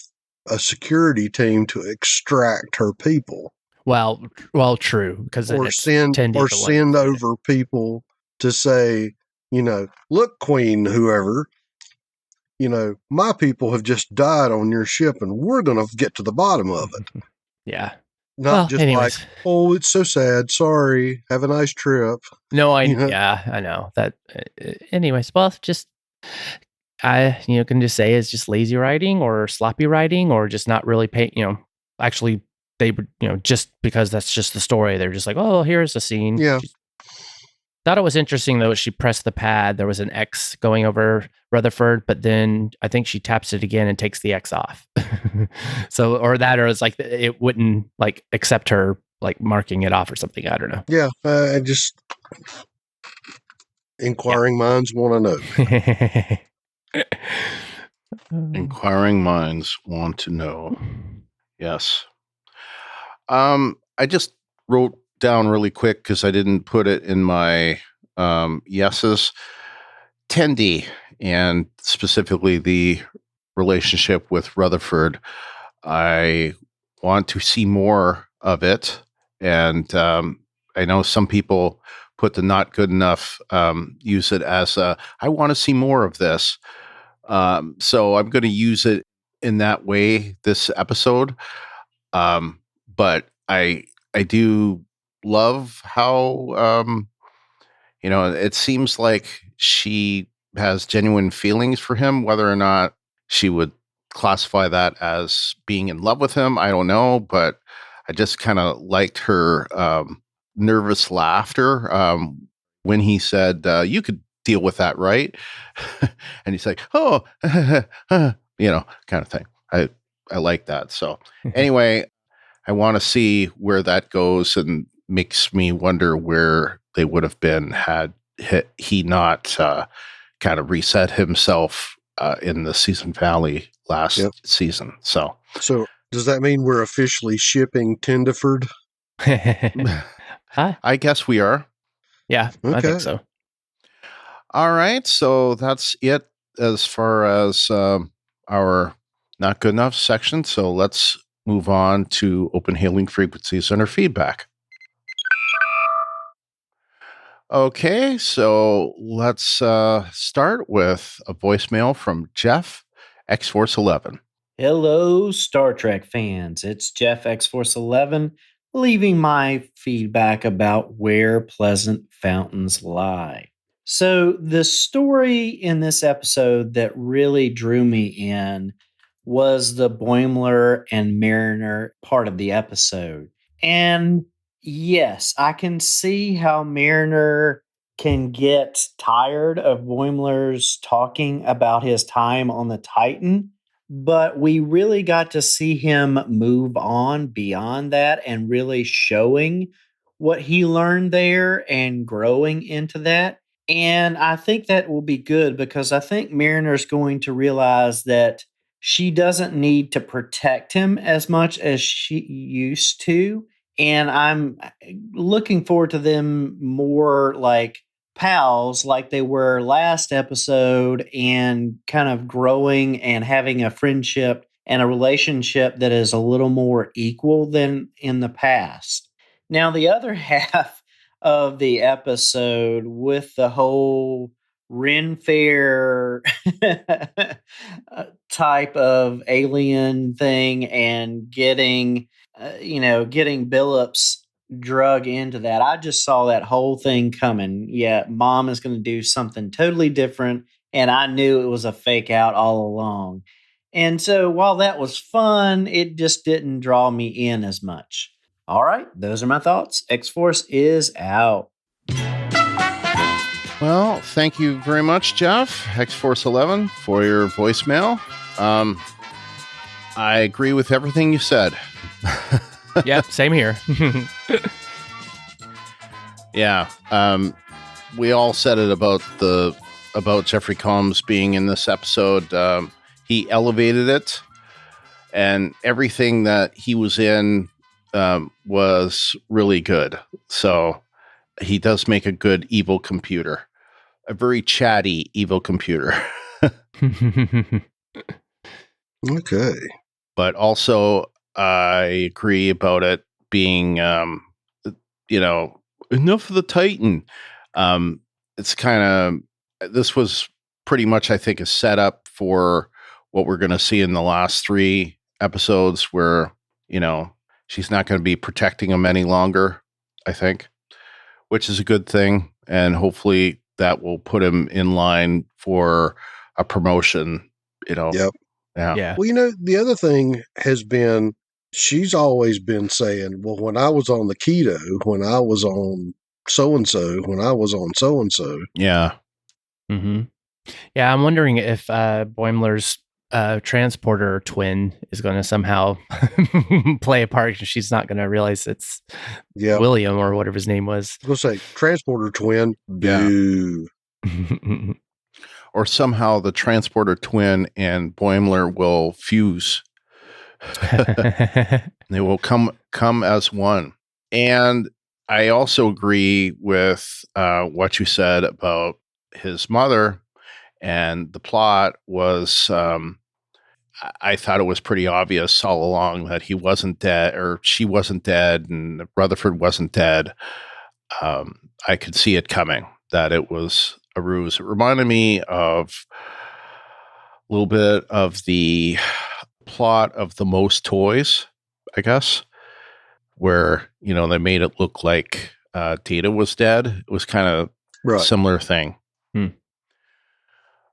a security team to extract her people? Well, true, because send over people to say, look, Queen, whoever. My people have just died on your ship and we're going to get to the bottom of it. Yeah. Not just anyways. Like, oh, it's so sad. Sorry. Have a nice trip. No, I know that. Anyways, well, just, I can just say it's just lazy writing or sloppy writing or just not really actually they, just because that's just the story. They're just like, oh, here's the scene. Yeah. Thought it was interesting though. She pressed the pad. There was an X going over Rutherford, but then I think she taps it again and takes the X off. or it's like it wouldn't like accept her like marking it off or something. I don't know. Yeah, just inquiring minds want to know. Inquiring minds want to know. Yes. I just wrote down really quick because I didn't put it in my yeses. Tendi, and specifically the relationship with Rutherford. I want to see more of it. And I know some people put the not good enough, use it as I want to see more of this. So I'm going to use it in that way this episode. But I do love how, it seems like she has genuine feelings for him. Whether or not she would classify that as being in love with him, I don't know. But I just kind of liked her nervous laughter when he said, "You could deal with that, right?" And he's like, "Oh," kind of thing. I like that. So anyway, I want to see where that goes, and makes me wonder where they would have been had he not kind of reset himself in the Season Valley last season. So does that mean we're officially shipping Tindiford? I guess we are. Yeah, Okay. I think so. All right. So that's it as far as our not good enough section. So let's move on to open hailing frequencies and our feedback. Okay, so let's start with a voicemail from Jeff, X-Force 11. Hello, Star Trek fans. It's Jeff X-Force 11, leaving my feedback about where pleasant fountains lie. So, the story in this episode that really drew me in was the Boimler and Mariner part of the episode. And yes, I can see how Mariner can get tired of Boimler's talking about his time on the Titan, but we really got to see him move on beyond that and really showing what he learned there and growing into that. And I think that will be good because I think Mariner's going to realize that she doesn't need to protect him as much as she used to. And I'm looking forward to them more like pals like they were last episode, and kind of growing and having a friendship and a relationship that is a little more equal than in the past. Now, the other half of the episode with the whole Ren Fair type of alien thing and getting Billups drug into that. I just saw that whole thing coming. Yeah, mom is going to do something totally different, and I knew it was a fake out all along. And so while that was fun, it just didn't draw me in as much. All right, those are my thoughts. X-Force is out. Well, thank you very much, Jeff, X-Force 11, for your voicemail. I agree with everything you said. Yep, same here. Yeah. We all said it about Jeffrey Combs being in this episode. He elevated it, and everything that he was in was really good. So he does make a good evil computer, a very chatty evil computer. Okay. But also, I agree about it being, enough of the Titan. It's kind of, this was pretty much, I think, a setup for what we're going to see in the last 3 episodes where, she's not going to be protecting him any longer, I think, which is a good thing. And hopefully that will put him in line for a promotion, Yep. Yeah. Well, the other thing has been, she's always been saying, well, when I was on the keto, when I was on so-and-so, when I was on so-and-so. Yeah. Mm-hmm. Yeah, I'm wondering if Boimler's transporter twin is going to somehow play a part. She's not going to realize it's William or whatever his name was. I was going to say, transporter twin, boo. Yeah. Or somehow the transporter twin and Boimler will fuse. They will come as one. And I also agree with what you said about his mother, and the plot was I thought it was pretty obvious all along that he wasn't dead, or she wasn't dead, and Rutherford wasn't dead. I could see it coming, that it was a ruse. It reminded me of a little bit of the plot of The Most Toys, I guess, where, they made it look like Data was dead. It was kind of Right. similar thing.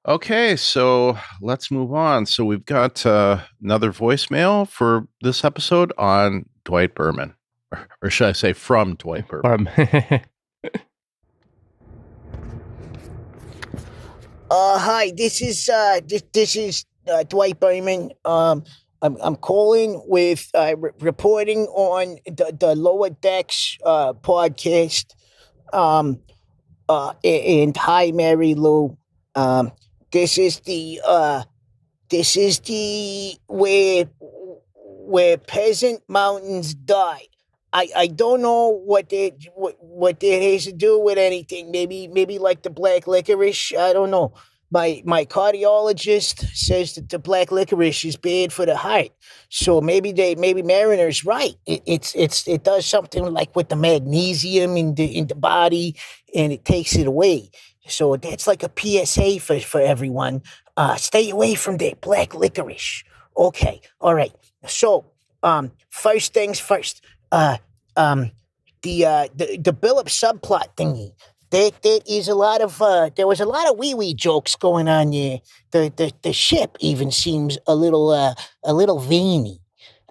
Okay, so let's move on. So we've got another voicemail for this episode on Dwight Berman, or should I say from Dwight Berman? Hi, this is Dwight Berman. I'm calling with reporting on the Lower Decks podcast. And hi, Mary Lou. This is the where peasant mountains die. I don't know what that has to do with anything. Maybe like the black licorice. I don't know. My cardiologist says that the black licorice is bad for the heart. So maybe Mariner's right. It does something like with the magnesium in the body, and it takes it away. So that's like a PSA for everyone. Stay away from that black licorice. Okay, all right. So, first things first. The Billups subplot thingy. There is a lot of there was a lot of wee jokes going on there. The ship even seems a little veiny.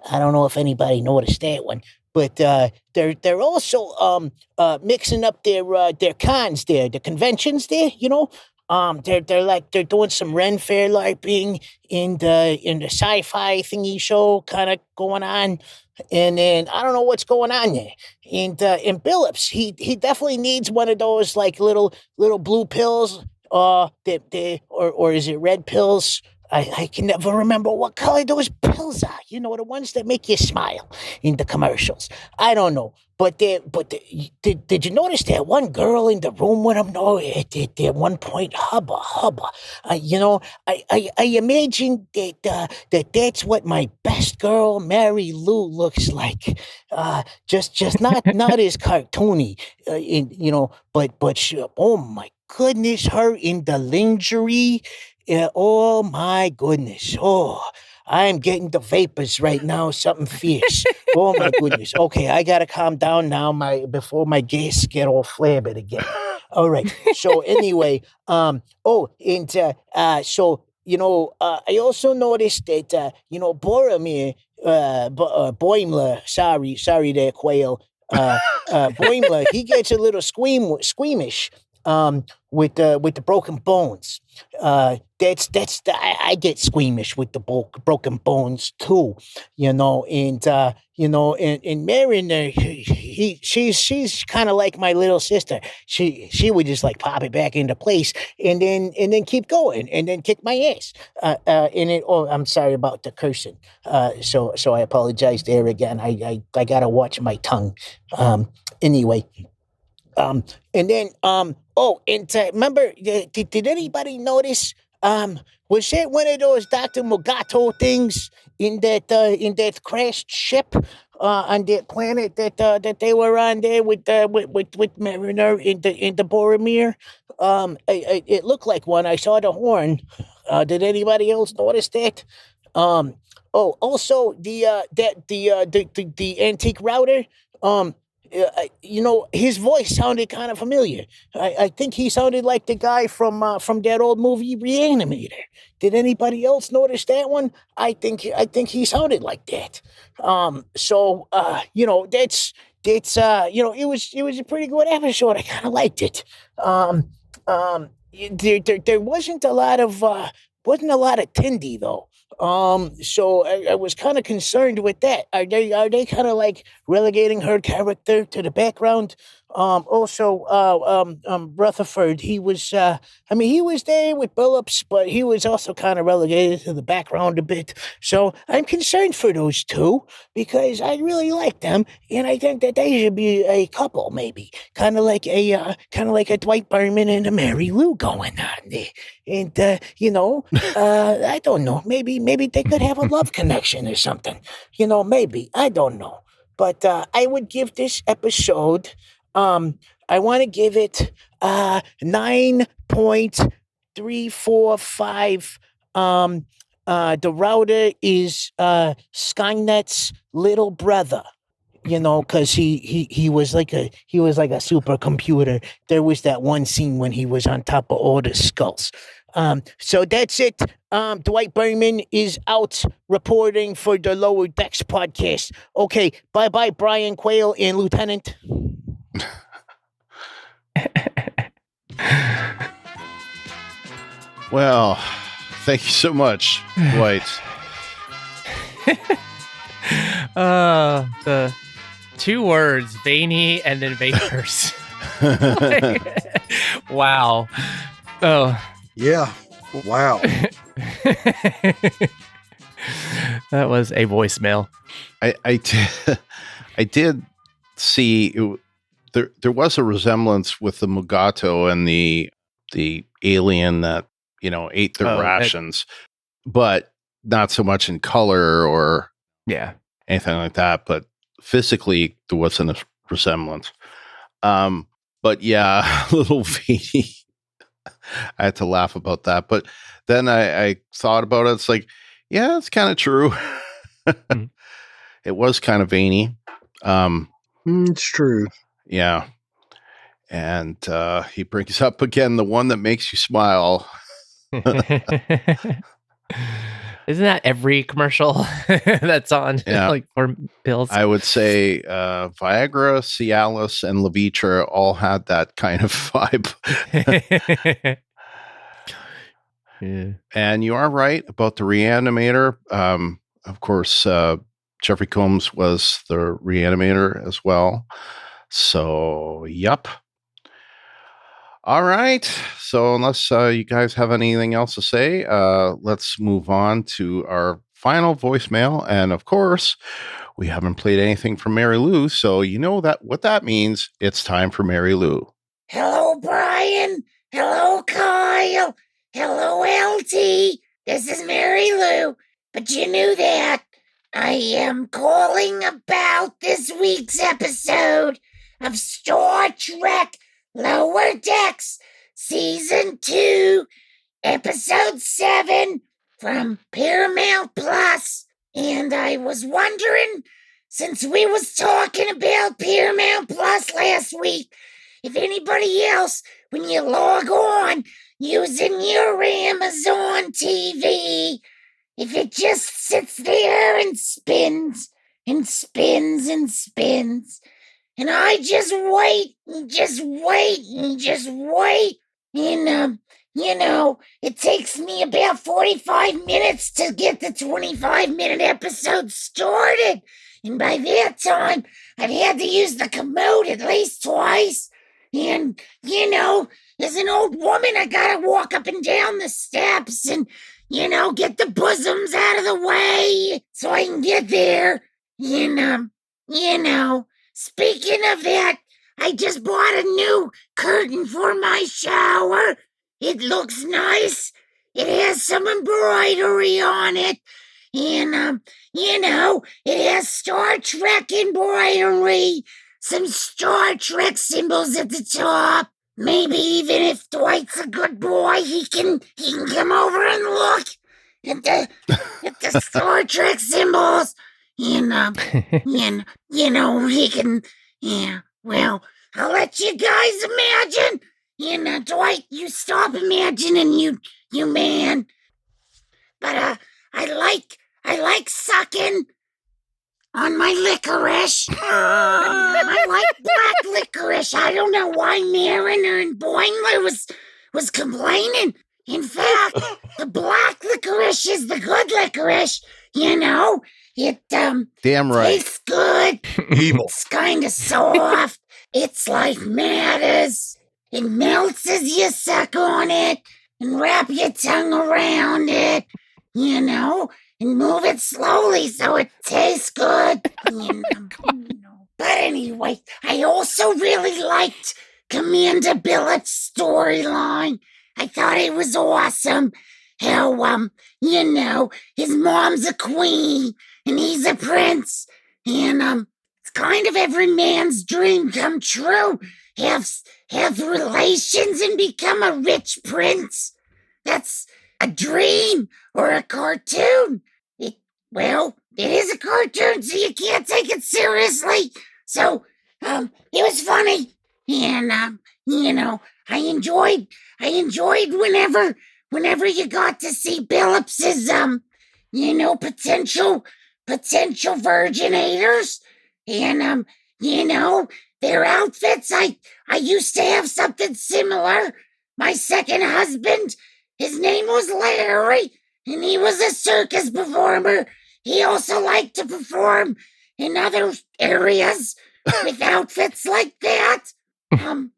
I don't know if anybody noticed that one. But they're also mixing up their cons there, the conventions there, they're doing some Ren Fair LARPing in the sci-fi thingy show kind of going on, and then I don't know what's going on there. And Billups, he definitely needs one of those like little blue pills, or is it red pills? I can never remember what color those pills are. The ones that make you smile in the commercials. I don't know. But did you notice that one girl in the room with him? No, at one point, hubba. I imagine that that's what my best girl, Mary Lou, looks like. Just not as cartoony, but she, oh my goodness, her in the lingerie. Yeah, oh my goodness. Oh, I'm getting the vapors right now. Something fierce. Oh my goodness. Okay, I gotta calm down now. Before my gas get all flabbered again. All right. So anyway, I also noticed that Boromir, Boimler. Sorry there, Quail. Boimler, he gets a little squeamish. With the broken bones. I get squeamish with the broken bones too, and Mariner, she's kind of like my little sister. She would just like pop it back into place and then keep going and then kick my ass. I'm sorry about the cursing. So I apologize there again. I gotta watch my tongue. Anyway. And then, remember, did anybody notice, was that one of those Dr. Mugato things in that crashed ship, on that planet that they were on there with Mariner in the Boromir? It looked like one. I saw the horn. Did anybody else notice that? Also the antique router, his voice sounded kind of familiar. I think he sounded like the guy from that old movie Reanimator. Did anybody else notice that one? I think he sounded like that. It was a pretty good episode. I kind of liked it. There wasn't a lot of Tindy though. So I was kind of concerned with that. Are they kind of like relegating her character to the background? Also, Rutherford, he was, he was there with Billups, but he was also kind of relegated to the background a bit. So I'm concerned for those two because I really like them, and I think that they should be a couple, maybe, kind of like a Dwight Berman and a Mary Lou going on there. And I don't know, maybe they could have a love connection or something. Maybe, I don't know. But I would give this episode, I want to give it 9.345. The router is Skynet's little brother. Because he was like a supercomputer. There was that one scene when he was on top of all the skulls. So that's it. Dwight Berman is out reporting for the Lower Decks podcast. Okay, bye-bye, Brian Quayle and Lieutenant. Well, thank you so much, Dwight. The 2 words, veiny and then vapors. Wow. Oh. Yeah. Wow. That was a voicemail. I did see there was a resemblance with the Mugato and the alien that ate their rations, but not so much in color or anything like that. But physically, there wasn't a resemblance. But yeah, a little veiny. I had to laugh about that, but then I thought about it. It's like, yeah, it's kind of true. It was kind of veiny. It's true. Yeah. And he brings up again the one that makes you smile. Isn't that every commercial that's on like for pills? I would say Viagra, Cialis, and Levitra all had that kind of vibe. Yeah. And you are right about the reanimator. Of course, Jeffrey Combs was the reanimator as well. So, yup. All right. So unless you guys have anything else to say, let's move on to our final voicemail. And of course, we haven't played anything from Mary Lou. So you know what that means. It's time for Mary Lou. Hello, Brian. Hello, Kyle. Hello, LT. This is Mary Lou. But you knew that. I am calling about this week's episode of Star Trek Lower Decks, Season 2, Episode 7 from Paramount Plus. And I was wondering, since we was talking about Paramount Plus last week, if anybody else, when you log on using your Amazon TV, if it just sits there and spins and spins and spins, and I just wait and just wait and just wait. And, it takes me about 45 minutes to get the 25-minute episode started. And by that time, I've had to use the commode at least twice. And, as an old woman, I gotta walk up and down the steps and, get the bosoms out of the way so I can get there. Speaking of that, I just bought a new curtain for my shower. It looks nice. It has some embroidery on it. And, it has Star Trek embroidery. Some Star Trek symbols at the top. Maybe even if Dwight's a good boy, he can come over and look at the Star Trek symbols. And, he can, well, I'll let you guys imagine. Dwight, you stop imagining, you man. But, I like sucking on my licorice. I like black licorice. I don't know why Mariner and Boimler was complaining. In fact, the black licorice is the good licorice. It damn right. tastes good. Evil. It's kind of soft. its life matters. It melts as you suck on it and wrap your tongue around it, and move it slowly so it tastes good. But anyway, I also really liked Commander Billups' storyline. I thought it was awesome how, his mom's a queen and he's a prince. And, it's kind of every man's dream come true. Have relations and become a rich prince. That's a dream or a cartoon. It is a cartoon, so you can't take it seriously. So, it was funny. And, I enjoyed whenever you got to see Billups's, potential virginators. And, their outfits. I used to have something similar. My second husband, his name was Larry, and he was a circus performer. He also liked to perform in other areas with outfits like that. I'm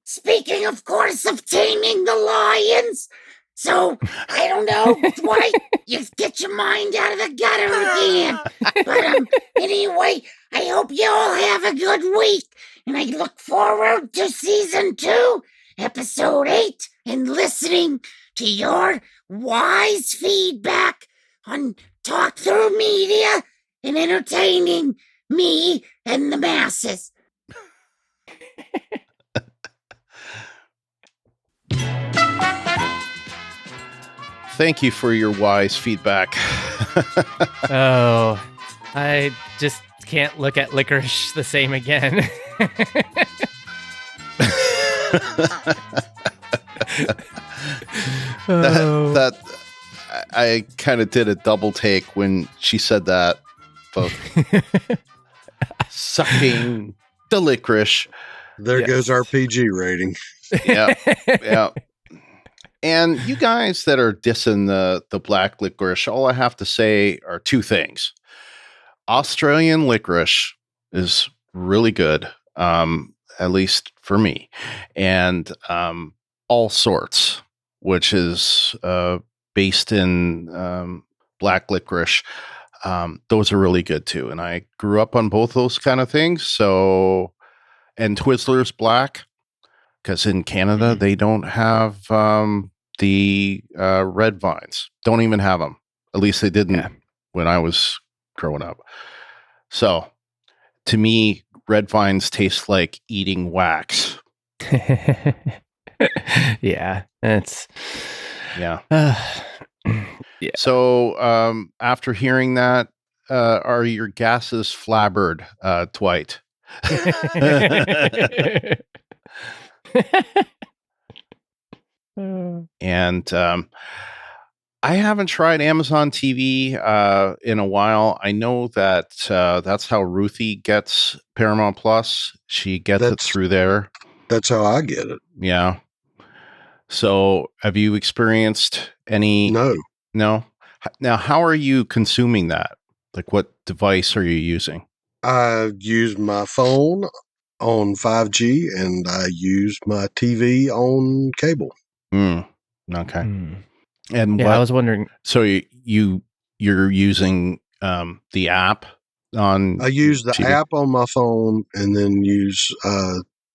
speaking, of course, of taming the lions. So, I don't know why you get your mind out of the gutter again. But anyway, I hope you all have a good week. And I look forward to season 2, episode 8, and listening to your wise feedback on Talk Through Media and entertaining me and the masses. Thank you for your wise feedback. Oh, I just can't look at licorice the same again. that I kind of did a double take when she said that. Both sucking the licorice. There goes our PG rating. Yeah. And you guys that are dissing the black licorice, all I have to say are two things. Australian licorice is really good, at least for me. And All Sorts, which is based in black licorice, those are really good too. And I grew up on both those kind of things. So, and Twizzlers Black, because in Canada, they don't have the red vines. Don't even have them. At least they didn't when I was growing up. So, to me, red vines taste like eating wax. Yeah, that's... Yeah. Yeah. So, after hearing that, are your gases flabbered, Dwight? And I haven't tried Amazon TV in a while. I know that that's how Ruthie gets Paramount Plus. She gets it through there. That's how I get it. Yeah. So have you experienced any? No. No? Now, how are you consuming that? Like, what device are you using? I use my phone on 5G and I use my TV on cable. Okay. And yeah, I was wondering. So you're using the app on? I use the TV? app on my phone and then use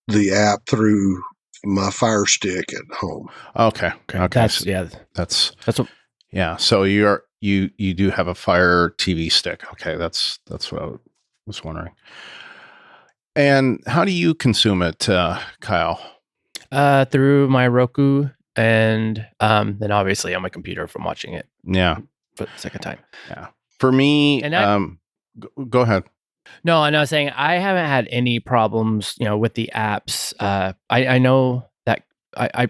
the app through my Fire Stick at home. Okay. That's what. Yeah. So you do have a Fire TV stick. Okay, that's what I was wondering. And how do you consume it, Kyle? Through my Roku, and then obviously on my computer from watching it. Yeah, for the second time. Yeah, for me, and go ahead. No, and I was saying I haven't had any problems, with the apps. I know that I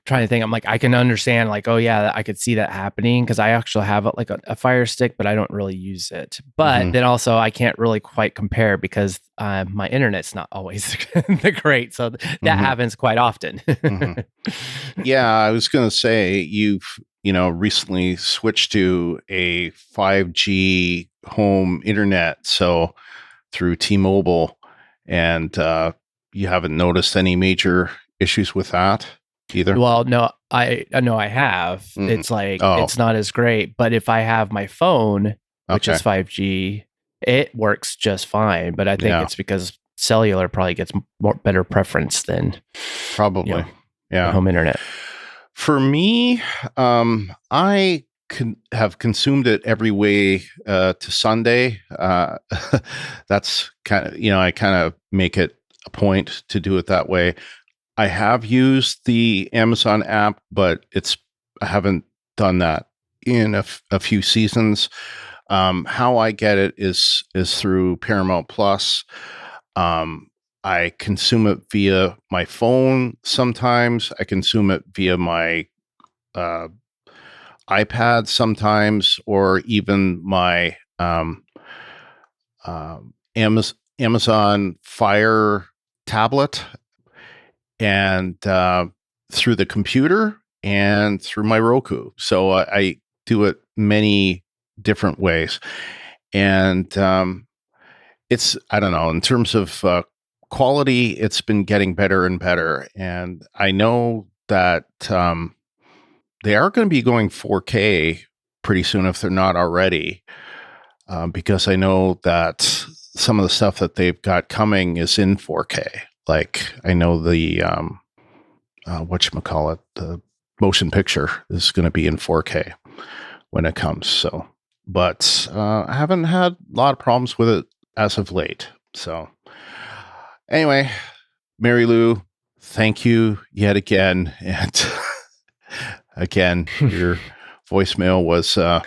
trying to think. I'm like, I can understand, like, oh yeah, I could see that happening because I actually have a Fire Stick, but I don't really use it. But then also I can't really quite compare because my internet's not always the great, so that happens quite often. Yeah, I was gonna say you've recently switched to a 5G home internet, so through T-Mobile, And you haven't noticed any major issues with that either? Well, no, I know I have. It's like it's not as great, but if I have my phone, which is 5G, it works just fine. But I think it's because cellular probably gets better preference than probably home internet. For me, I have consumed it every way to Sunday. That's kind of, I kind of make it a point to do it that way. I have used the Amazon app, but I haven't done that in a few seasons. How I get it is through Paramount Plus. I consume it via my phone sometimes. I consume it via my iPad sometimes, or even my Amazon Fire tablet, and through the computer and through my Roku. So I do it many different ways. And it's, I don't know, in terms of quality, it's been getting better and better. And I know that they are going to be going 4K pretty soon if they're not already, because I know that some of the stuff that they've got coming is in 4K. Like I know the whatchamacallit, the motion picture is going to be in 4K when it comes. So, but I haven't had a lot of problems with it as of late. So anyway, Mary Lou, thank you yet again. And again, your voicemail was a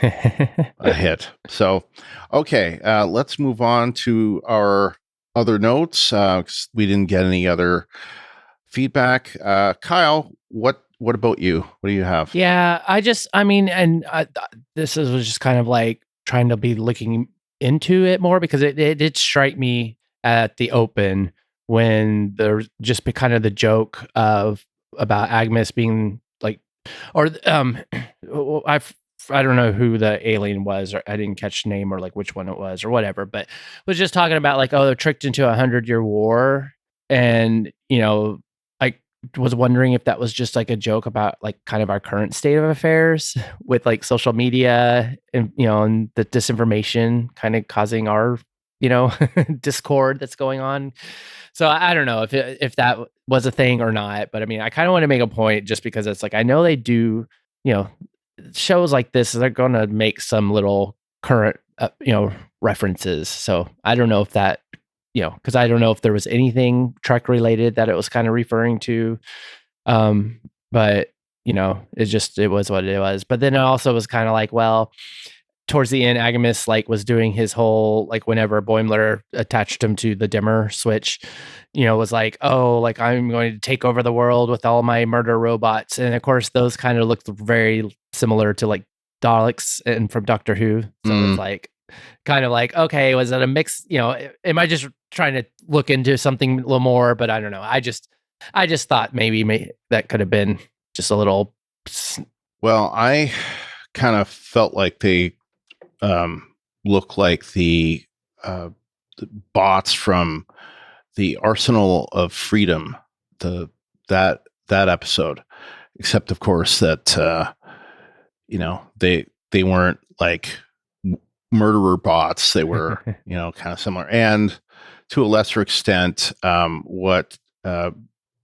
hit. So, okay, let's move on to our other notes. 'Cause we didn't get any other feedback. Kyle, what about you? What do you have? Yeah, this was just kind of like trying to be looking into it more, because it did strike me at the open when there's just kind of the joke about Agnes being like, or I don't know who the alien was, or I didn't catch the name or like which one it was or whatever, but was just talking about like, oh, they're tricked into 100-year war. And, I was wondering if that was just like a joke about like kind of our current state of affairs with like social media and, and the disinformation kind of causing our, discord that's going on. So I don't know if that was a thing or not, but I mean, I kind of want to make a point just because it's like, I know they do, shows like this, they're going to make some little current, references. So I don't know if that, because I don't know if there was anything Trek related that it was kind of referring to. But, it was what it was. But then it also was kind of like, well, towards the end, Agamis was doing his whole, whenever Boimler attached him to the dimmer switch, was like, oh, I'm going to take over the world with all my murder robots. And of course, those kind of looked very similar to Daleks and from Doctor Who. So it's kind of okay, was it a mix? Am I just trying to look into something a little more? But I don't know. I just thought maybe that could have been just a little. Well, I kind of felt like they look like the bots from the Arsenal of Freedom, that episode, except of course that they weren't like murderer bots. They were kind of similar, and to a lesser extent, what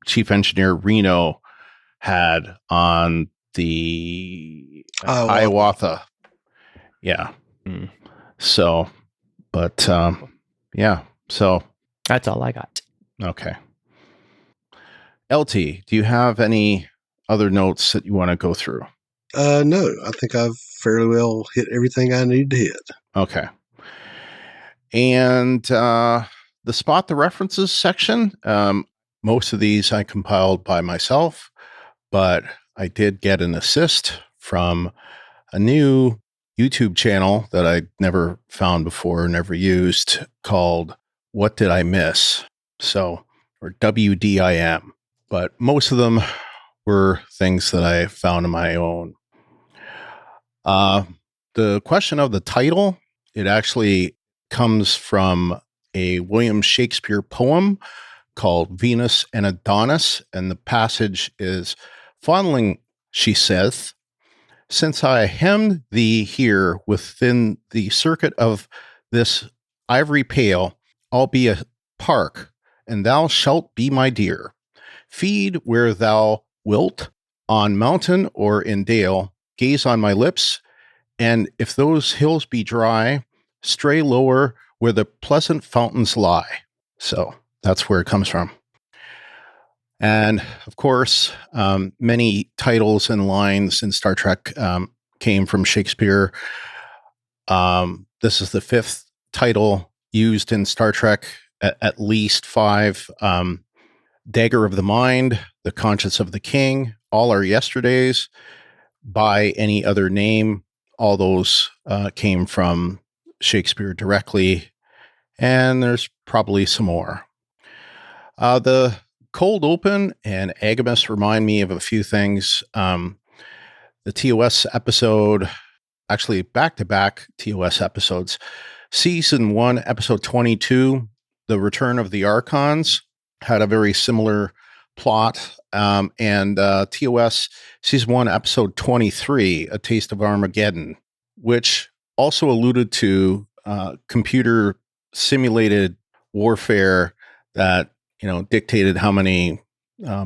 Chief Engineer Reno had on the Hiawatha. Yeah. So, but yeah. So that's all I got. Okay. LT, do you have any other notes that you want to go through? No, I think I've fairly well hit everything I need to hit. Okay. And the spot the references section, most of these I compiled by myself, but I did get an assist from a new YouTube channel that I'd never found before, never used, called What Did I Miss? So, or WDIM. But most of them were things that I found on my own. The question of the title, it actually comes from a William Shakespeare poem called Venus and Adonis, and the passage is, "Fondling," she saith, "since I hemmed thee here within the circuit of this ivory pale, I'll be a park, and thou shalt be my deer. Feed where thou wilt, on mountain or in dale, gaze on my lips, and if those hills be dry, stray lower where the pleasant fountains lie." So that's where it comes from. And of course, many titles and lines in Star Trek came from Shakespeare. This is the fifth title used in Star Trek, at least five. Dagger of the Mind, The Conscience of the King, All Our Yesterdays, By Any Other Name. All those came from Shakespeare directly, and there's probably some more. The Cold Open and Agamus remind me of a few things. The TOS episode, actually back-to-back TOS episodes, Season 1, Episode 22, The Return of the Archons, had a very similar plot. And TOS Season 1, Episode 23, A Taste of Armageddon, which also alluded to computer simulated warfare that, dictated how many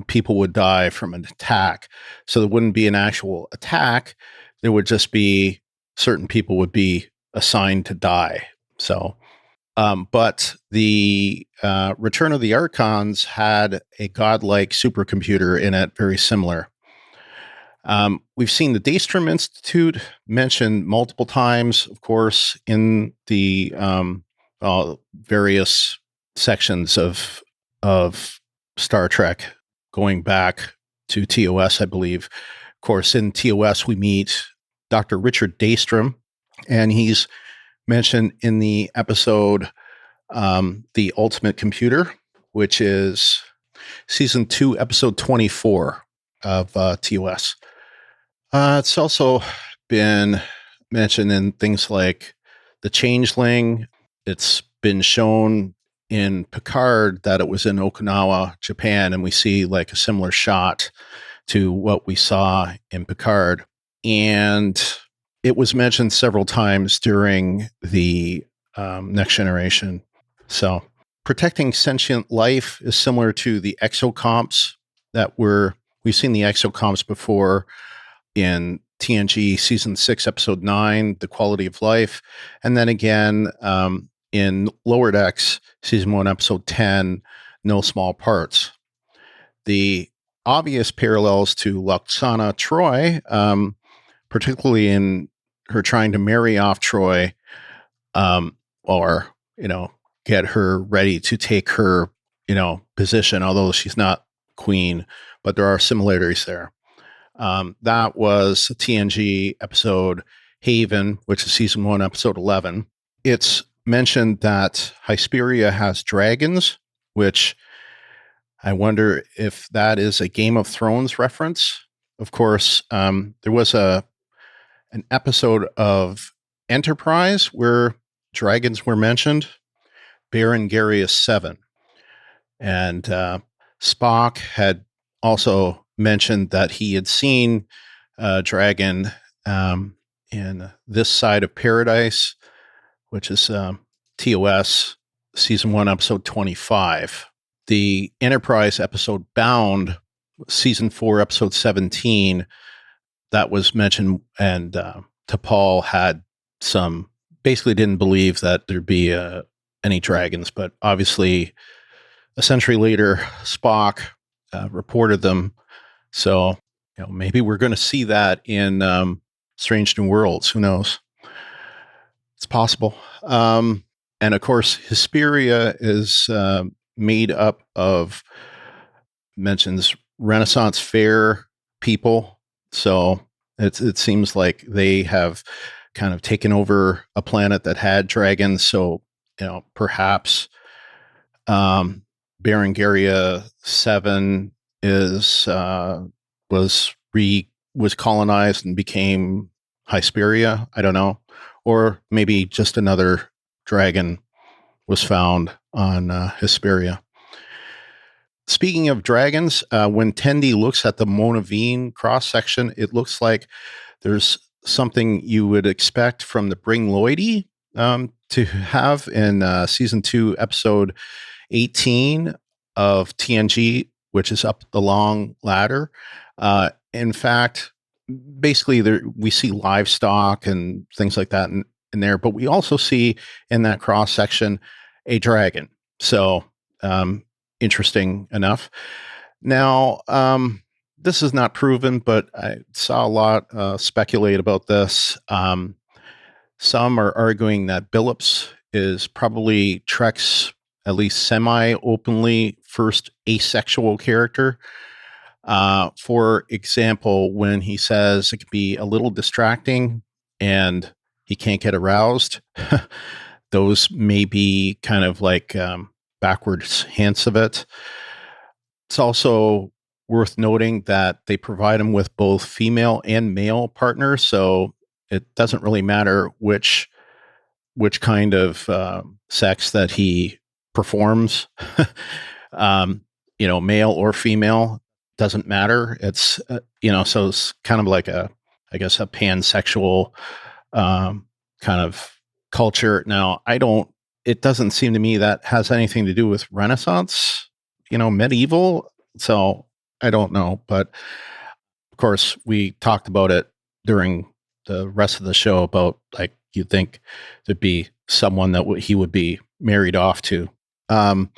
people would die from an attack. So there wouldn't be an actual attack. There would just be certain people would be assigned to die. So, but the Return of the Archons had a godlike supercomputer in it, very similar. We've seen the Daystrom Institute mentioned multiple times, of course, in the various sections of Star Trek, going back to TOS, I believe. Of course, in TOS, we meet Dr. Richard Daystrom, and he's mentioned in the episode The Ultimate Computer, which is Season 2, Episode 24 of TOS. It's also been mentioned in things like The Changeling. It's been shown in Picard that it was in Okinawa, Japan, and we see like a similar shot to what we saw in Picard. And it was mentioned several times during the Next Generation. So protecting sentient life is similar to the exocomps we've seen the exocomps before in TNG Season 6, Episode 9, The Quality of Life. And then again, in Lower Decks, Season 1, Episode 10, No Small Parts. The obvious parallels to Lwaxana Troi, particularly in her trying to marry off Troi, or, get her ready to take her, position, although she's not queen, but there are similarities there. That was a TNG episode Haven, which is Season 1, Episode 11. It's mentioned that Hesperia has dragons, which I wonder if that is a Game of Thrones reference. Of course, there was an episode of Enterprise where dragons were mentioned, Berengaria 7. And Spock had also mentioned that he had seen a dragon in This Side of Paradise, which is TOS Season 1, Episode 25. The Enterprise episode Bound, Season 4, Episode 17, that was mentioned, and T'Pol had basically didn't believe that there'd be any dragons, but obviously a century later, Spock reported them. So, maybe we're going to see that in Strange New Worlds. Who knows? It's possible. And of course, Hesperia is made up of, mentions Renaissance Fair people. So it seems like they have kind of taken over a planet that had dragons. So, perhaps Berengaria 7 was colonized and became Hesperia. I don't know. Or maybe just another dragon was found on Hesperia. Speaking of dragons, when Tendi looks at the Monavine cross-section, it looks like there's something you would expect from the Bringloidy to have in Season 2, Episode 18 of TNG, which is Up the Long Ladder. In fact, basically, we see livestock and things like that in there, but we also see in that cross-section a dragon. So, interesting enough. Now, this is not proven, but I saw a lot speculate about this. Some are arguing that Billups is probably Trek's, at least semi-openly, first asexual character. For example, when he says it can be a little distracting and he can't get aroused, those may be kind of like backwards hints of it. It's also worth noting that they provide him with both female and male partners, so it doesn't really matter which kind of sex that he performs. Male or female doesn't matter. It's so it's kind of like a pansexual kind of culture. Now, it doesn't seem to me that has anything to do with Renaissance, medieval. So I don't know, but of course we talked about it during the rest of the show about, like, you'd think there'd be someone that he would be married off to. Now,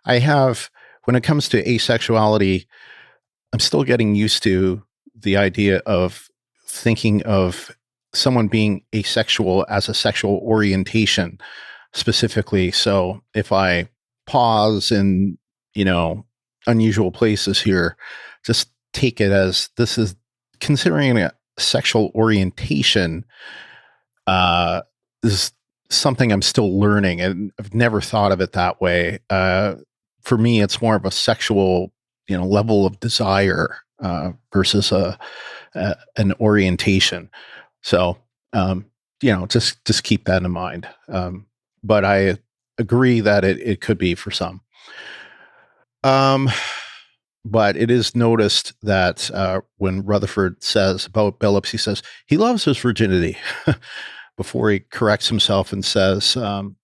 I have, when it comes to asexuality, I'm still getting used to the idea of thinking of someone being asexual as a sexual orientation specifically. So if I pause in, unusual places here, just take it as this is considering a sexual orientation is something I'm still learning, and I've never thought of it that way. For me, it's more of a sexual, level of desire versus an orientation. So, just keep that in mind. But I agree that it could be for some. But it is noticed that when Rutherford says about Billups, he says he loves his virginity before he corrects himself and says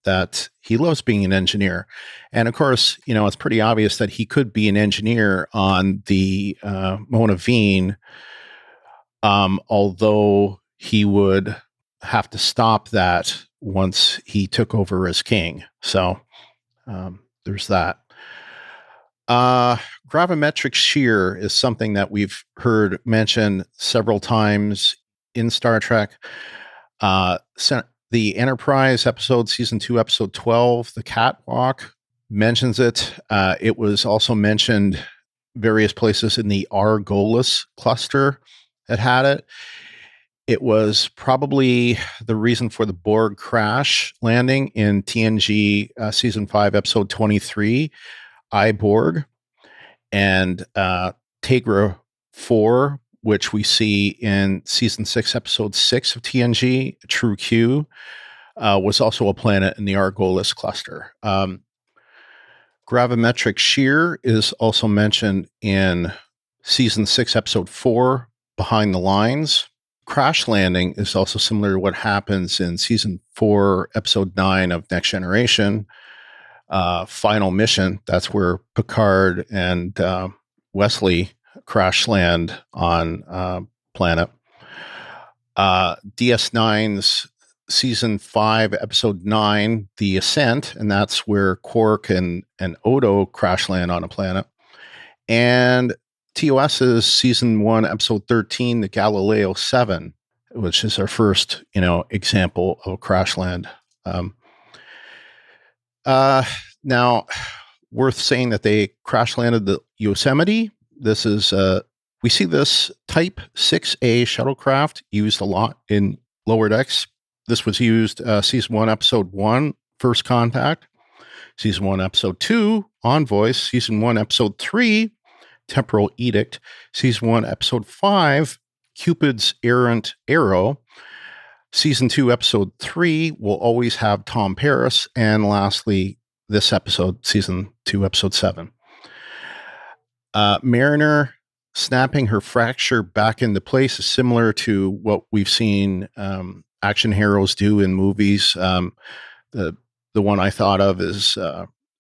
that he loves being an engineer. And of course, it's pretty obvious that he could be an engineer on the Monavine, although he would have to stop that once he took over as king. So there's that. Gravimetric shear is something that we've heard mentioned several times in Star Trek. The Enterprise episode, Season 2, Episode 12, The Catwalk, mentions it. It was also mentioned various places in the Argolis cluster that had it. It was probably the reason for the Borg crash landing in TNG Season 5, Episode 23, Borg, and Tegra 4, which we see in Season 6, Episode 6 of TNG, True Q, was also a planet in the Argolis cluster. Gravimetric shear is also mentioned in Season 6, Episode 4, Behind the Lines. Crash landing is also similar to what happens in Season 4, Episode 9 of Next Generation. Final Mission, that's where Picard and Wesley crash land on planet. DS9's Season 5, Episode 9, The Ascent, and that's where Quark and Odo crash land on a planet. And TOS's Season 1, Episode 13, The Galileo 7, which is our first, example of a crash land. Now, worth saying that they crash landed the Yosemite. This is, we see this Type 6A shuttlecraft used a lot in Lower Decks. This was used Season 1, Episode 1, First Contact. Season 1, Episode 2, Envoys. Season 1, Episode 3, Temporal Edict. Season 1, Episode 5, Cupid's Errant Arrow. Season 2, Episode 3 will always have Tom Paris. And lastly, this episode, Season 2, Episode 7. Mariner snapping her fracture back into place is similar to what we've seen action heroes do in movies. The one I thought of is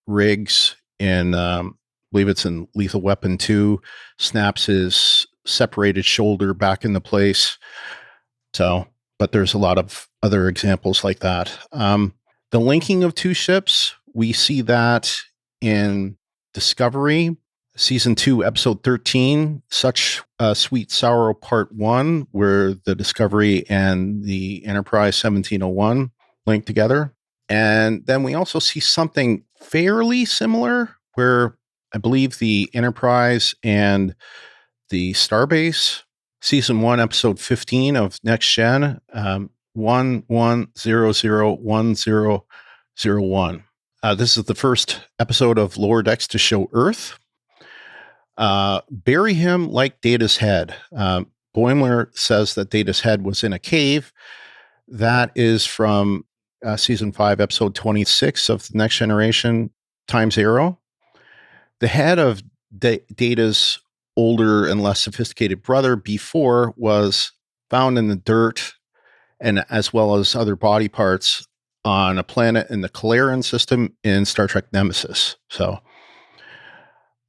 Riggs in, I believe it's in Lethal Weapon 2, snaps his separated shoulder back into place. So, but there's a lot of other examples like that. The linking of two ships, we see that in Discovery, Season 2, Episode 13, Such Sweet Sorrow Part 1, where the Discovery and the Enterprise 1701 link together. And then we also see something fairly similar where I believe the Enterprise and the Starbase, Season 1, Episode 15 of Next Gen, 11001001. This is the first episode of Lower Decks to show Earth. Bury him like Data's head. Boimler says that Data's head was in a cave. That is from Season 5, Episode 26 of The Next Generation, Time Zero. The head of Data's older and less sophisticated brother before was found in the dirt, and as well as other body parts on a planet in the Calarian system in Star Trek Nemesis. So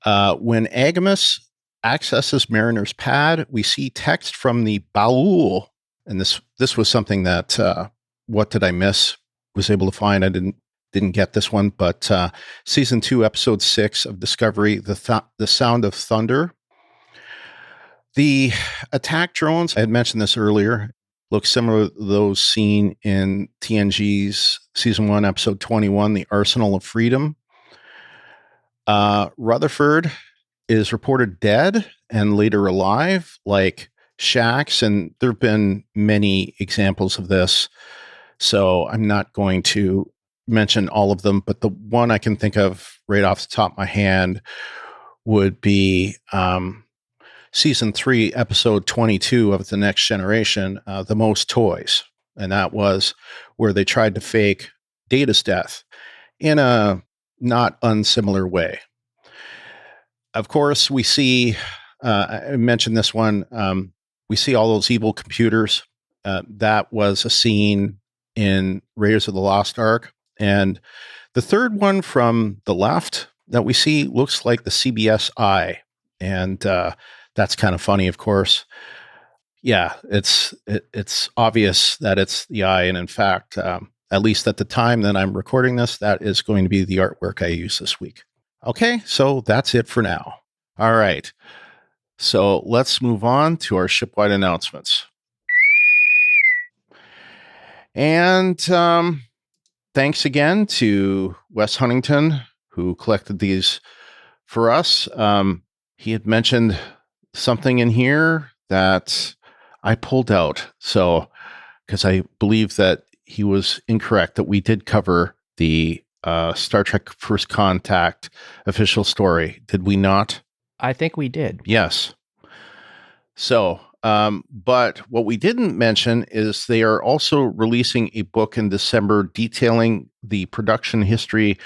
when Agamus accesses Mariner's pad, we see text from the Baul, and this was something that What Did I Miss was able to find. I didn't get this one, but Season 2, Episode 6 of Discovery, The Sound of Thunder. The attack drones, I had mentioned this earlier, look similar to those seen in TNG's Season 1, Episode 21, The Arsenal of Freedom. Rutherford is reported dead and later alive, like Shax, and there have been many examples of this. So I'm not going to mention all of them, but the one I can think of right off the top of my hand would be Season 3, Episode 22 of The Next Generation, The Most Toys. And that was where they tried to fake Data's death in a not unsimilar way. Of course, we see, I mentioned this one, we see all those evil computers. That was a scene in Raiders of the Lost Ark. And the third one from the left that we see looks like the CBS eye. And that's kind of funny, of course. Yeah, it's obvious that it's the eye. And in fact, at least at the time that I'm recording this, that is going to be the artwork I use this week. Okay, so that's it for now. All right. So let's move on to our shipwide announcements. And thanks again to Wes Huntington, who collected these for us. He had mentioned something in here that I pulled out. So, because I believe that he was incorrect, that we did cover the Star Trek First Contact official story. Did we not? I think we did. Yes. So, but what we didn't mention is they are also releasing a book in December detailing the production history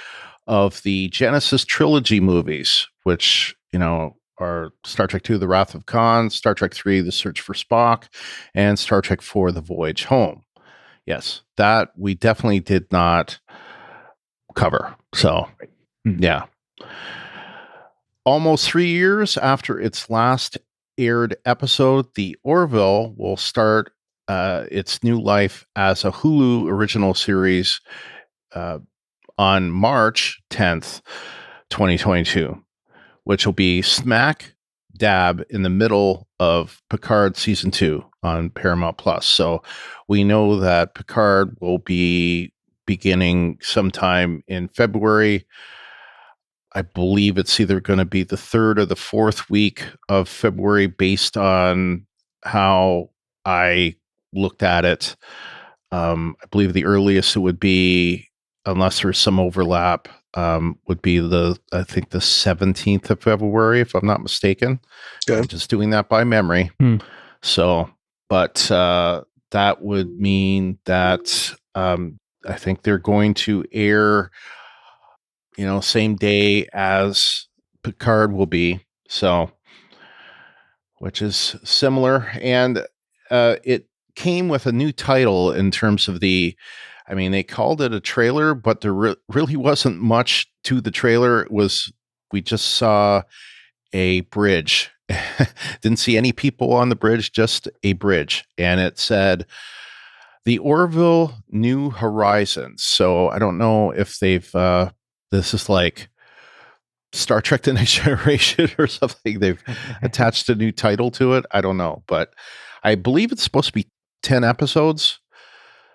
of the Genesis trilogy movies, which, are Star Trek II, The Wrath of Khan, Star Trek III, The Search for Spock, and Star Trek IV, The Voyage Home. Yes, that we definitely did not cover. So, yeah. Almost 3 years after its last aired episode, The Orville will start its new life as a Hulu original series on March 10th, 2022, which will be smack dab in the middle of Picard Season 2 on Paramount Plus. So we know that Picard will be beginning sometime in February. I believe it's either going to be the 3rd or the 4th week of February based on how I looked at it. I believe the earliest it would be, unless there's some overlap, would be the 17th of February, if I'm not mistaken. Okay. I'm just doing that by memory. So, but that would mean that I think they're going to air, same day as Picard will be. So, which is similar. And it came with a new title in terms of they called it a trailer, but there really wasn't much to the trailer. We just saw a bridge. Didn't see any people on the bridge, just a bridge. And it said, the Orville New Horizons. So I don't know if they've, this is like Star Trek The Next Generation or something. They've attached a new title to it. I don't know. But I believe it's supposed to be 10 episodes.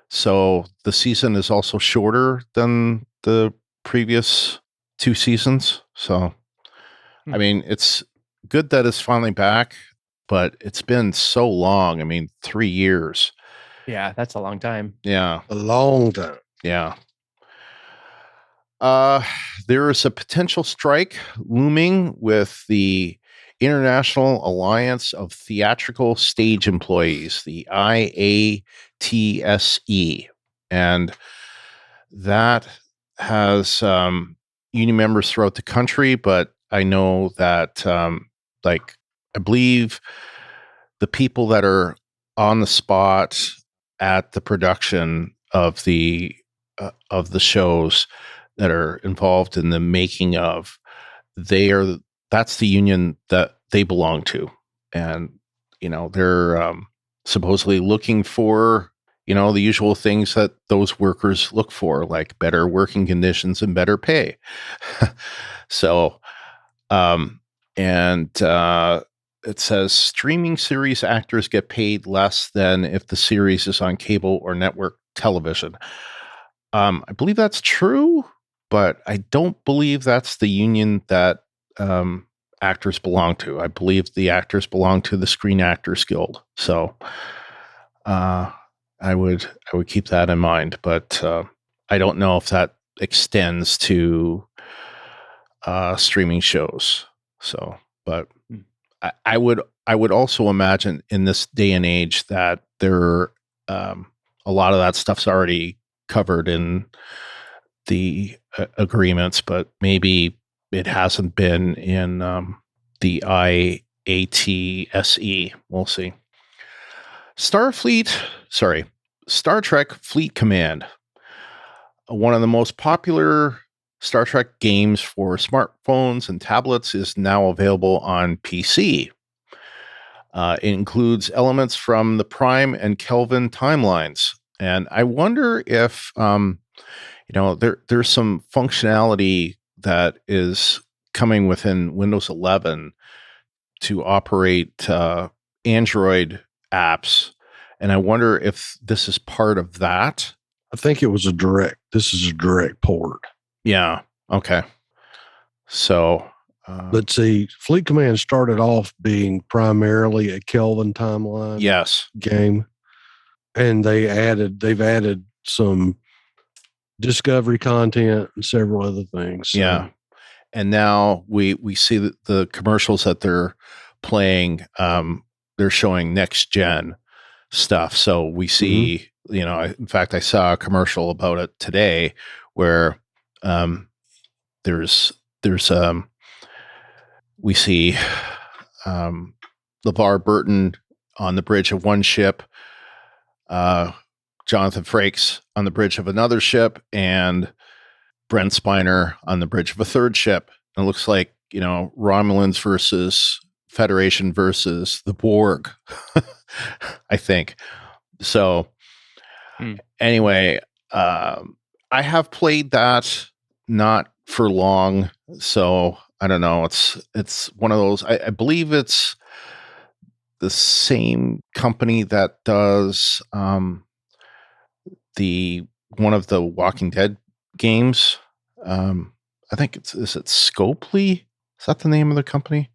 So the season is also shorter than the previous 2 seasons. So, it's good that it's finally back, but it's been so long. 3 years. Yeah, that's a long time. Yeah. A long time. Yeah. There is a potential strike looming with the International Alliance of Theatrical Stage Employees, the IATSE. And that has union members throughout the country, but I know that, I believe the people that are on the spot at the production of the shows that are involved in the making of, that's the union that they belong to. And, they're supposedly looking for, the usual things that those workers look for, like better working conditions and better pay. So, it says streaming series actors get paid less than if the series is on cable or network television. I believe that's true, but I don't believe that's the union that actors belong to. I believe the actors belong to the Screen Actors Guild. So I would keep that in mind, but I don't know if that extends to streaming shows. So, but I would also imagine in this day and age that there a lot of that stuff's already covered in the agreements, but maybe it hasn't been in the IATSE. We'll see. Star Trek Fleet Command, one of the most popular Star Trek games for smartphones and tablets, is now available on PC. It includes elements from the Prime and Kelvin timelines. And I wonder if, there's some functionality that is coming within Windows 11 to operate Android apps. And I wonder if this is part of that. I think this is a direct port. Yeah. Okay. So, let's see. Fleet Command started off being primarily a Kelvin timeline game, and they've added some Discovery content and several other things. So. Yeah, and now we see that the commercials that they're playing, they're showing next gen stuff. So we see, in fact, I saw a commercial about it today where we see LeVar Burton on the bridge of one ship, Jonathan Frakes on the bridge of another ship, and Brent Spiner on the bridge of a third ship. And it looks like, Romulans versus Federation versus the Borg, I think. So anyway, I have played that, not for long. So I don't know. It's one of those, I believe it's the same company that does one of the Walking Dead games. I think is it Scopely? Is that the name of the company?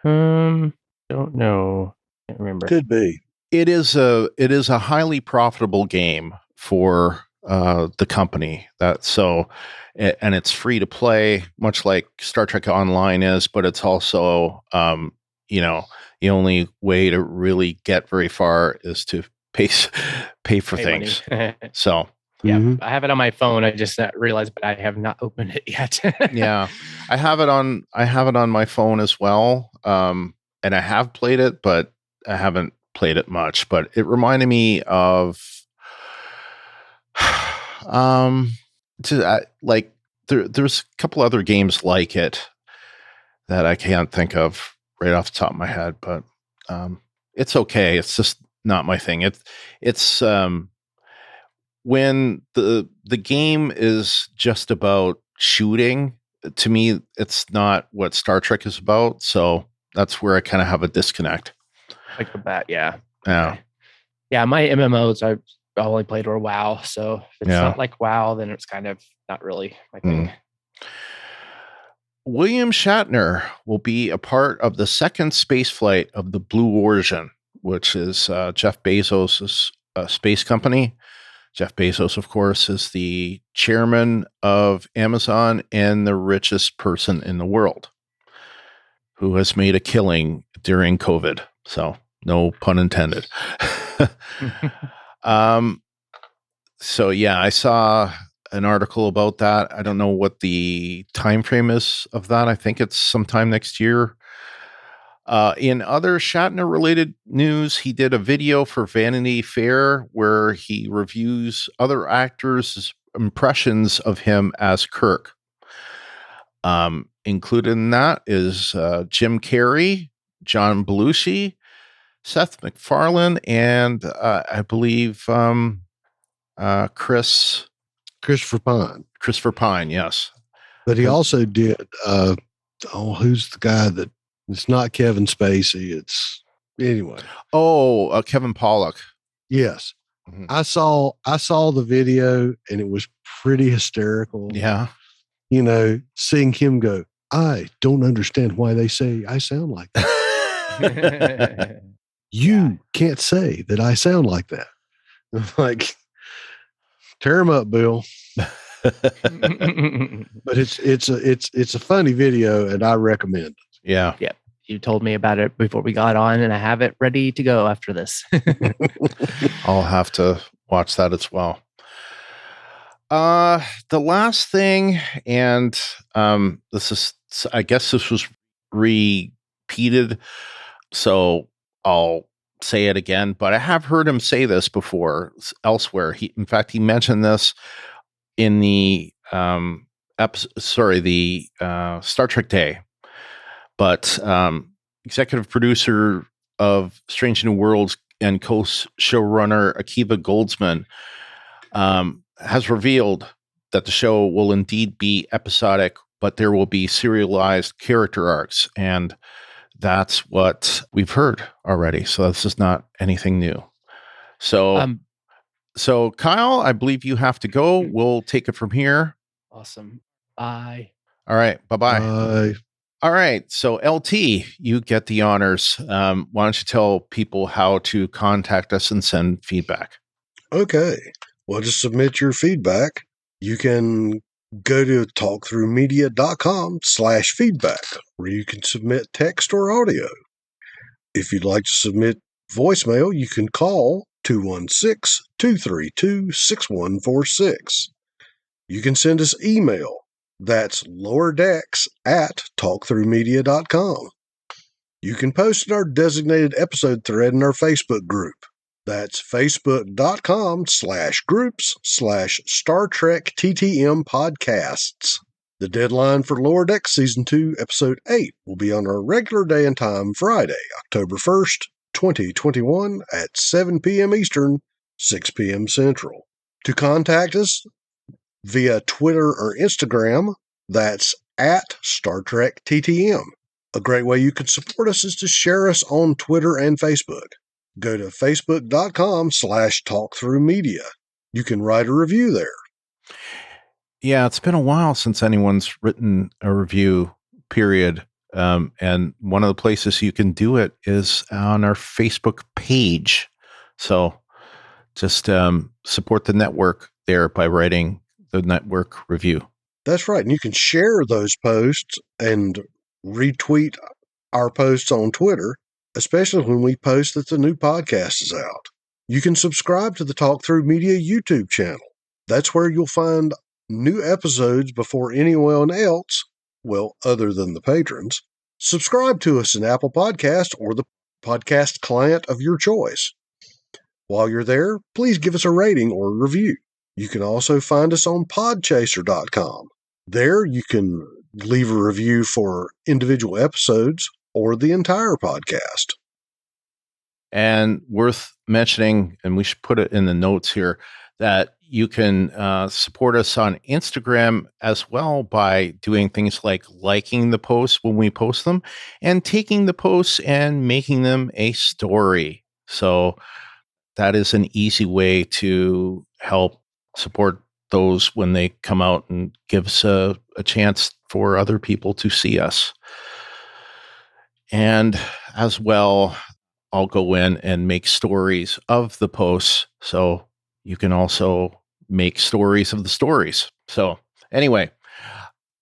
Don't know. Can't remember. Could be. It is a highly profitable game for the company and it's free to play, much like Star Trek Online is, but it's also the only way to really get very far is to pay for Pay things. money. So Yeah, Mhm. I have it on my phone. I just realized, but I have not opened it yet. yeah, I have it on my phone as well. And I have played it, but I haven't played it much. But it reminded me of like there's a couple other games like it that I can't think of right off the top of my head, but it's okay. It's just not my thing. It's when the game is just about shooting, to me, it's not what Star Trek is about. So that's where I kind of have a disconnect. Like that, yeah. Yeah. Okay. Yeah, my MMOs I've only played were WoW. So if it's Yeah. not like WoW, then it's kind of not really my thing. William Shatner will be a part of the second space flight of the Blue Origin, which is Jeff Bezos' space company. Jeff Bezos, of course, is the chairman of Amazon and the richest person in the world who has made a killing during COVID. So no pun intended. So yeah, I saw an article about that. I don't know what the time frame is of that. I think it's sometime next year. In other Shatner-related news, he did a video for Vanity Fair where he reviews other actors' impressions of him as Kirk. Included in that is Jim Carrey, John Belushi, Seth MacFarlane, and I believe Christopher Pine. Christopher Pine, yes. But he also did, who's the guy that, it's not Kevin Spacey. It's, anyway. Oh, Kevin Pollak. Yes. Mhm. I saw the video and it was pretty hysterical. Yeah. You know, seeing him go, I don't understand why they say I sound like that. You can't say that I sound like that. I'm like, tear him up, Bill. But it's a funny video and I recommend it. Yeah. Yeah. You told me about it before we got on, and I have it ready to go after this. I'll have to watch that as well. The last thing, and I guess this was repeated, so I'll say it again, but I have heard him say this before elsewhere. In fact, he mentioned this in the Star Trek Day. But executive producer of Strange New Worlds and co-showrunner Akiva Goldsman has revealed that the show will indeed be episodic, but there will be serialized character arcs. And that's what we've heard already. So this is not anything new. So, Kyle, I believe you have to go. We'll take it from here. Awesome. Bye. All right. Bye-bye. Bye. All right. So, LT, you get the honors. Why don't you tell people how to contact us and send feedback? Okay. Well, to submit your feedback, you can go to talkthroughmedia.com/feedback, where you can submit text or audio. If you'd like to submit voicemail, you can call 216-232-6146. You can send us email. That's lowerdecks@talkthroughmedia.com. You can post in our designated episode thread in our Facebook group. That's facebook.com/groups/Star Trek TTM podcasts. The deadline for Lower Decks Season 2, Episode 8 will be on our regular day and time, Friday, October 1st, 2021 at 7 p.m. Eastern, 6 p.m. Central. To contact us via Twitter or Instagram, that's @Star Trek TTM. A great way you can support us is to share us on Twitter and Facebook. Go to facebook.com/talkthroughmedia. You can write a review there. Yeah, it's been a while since anyone's written a review, period. And one of the places you can do it is on our Facebook page. So just support the network there by writing the network review. That's right. And you can share those posts and retweet our posts on Twitter, especially when we post that the new podcast is out. You can subscribe to the Talk Through Media YouTube channel. That's where you'll find new episodes before anyone else, well, other than the patrons. Subscribe to us in Apple Podcast or the podcast client of your choice. While you're there, please give us a rating or review. You can also find us on podchaser.com. There you can leave a review for individual episodes or the entire podcast. And worth mentioning, and we should put it in the notes here, that you can support us on Instagram as well by doing things like liking the posts when we post them and taking the posts and making them a story. So that is an easy way to help support those when they come out and give us a chance for other people to see us. And as well, I'll go in and make stories of the posts. So you can also make stories of the stories. So anyway,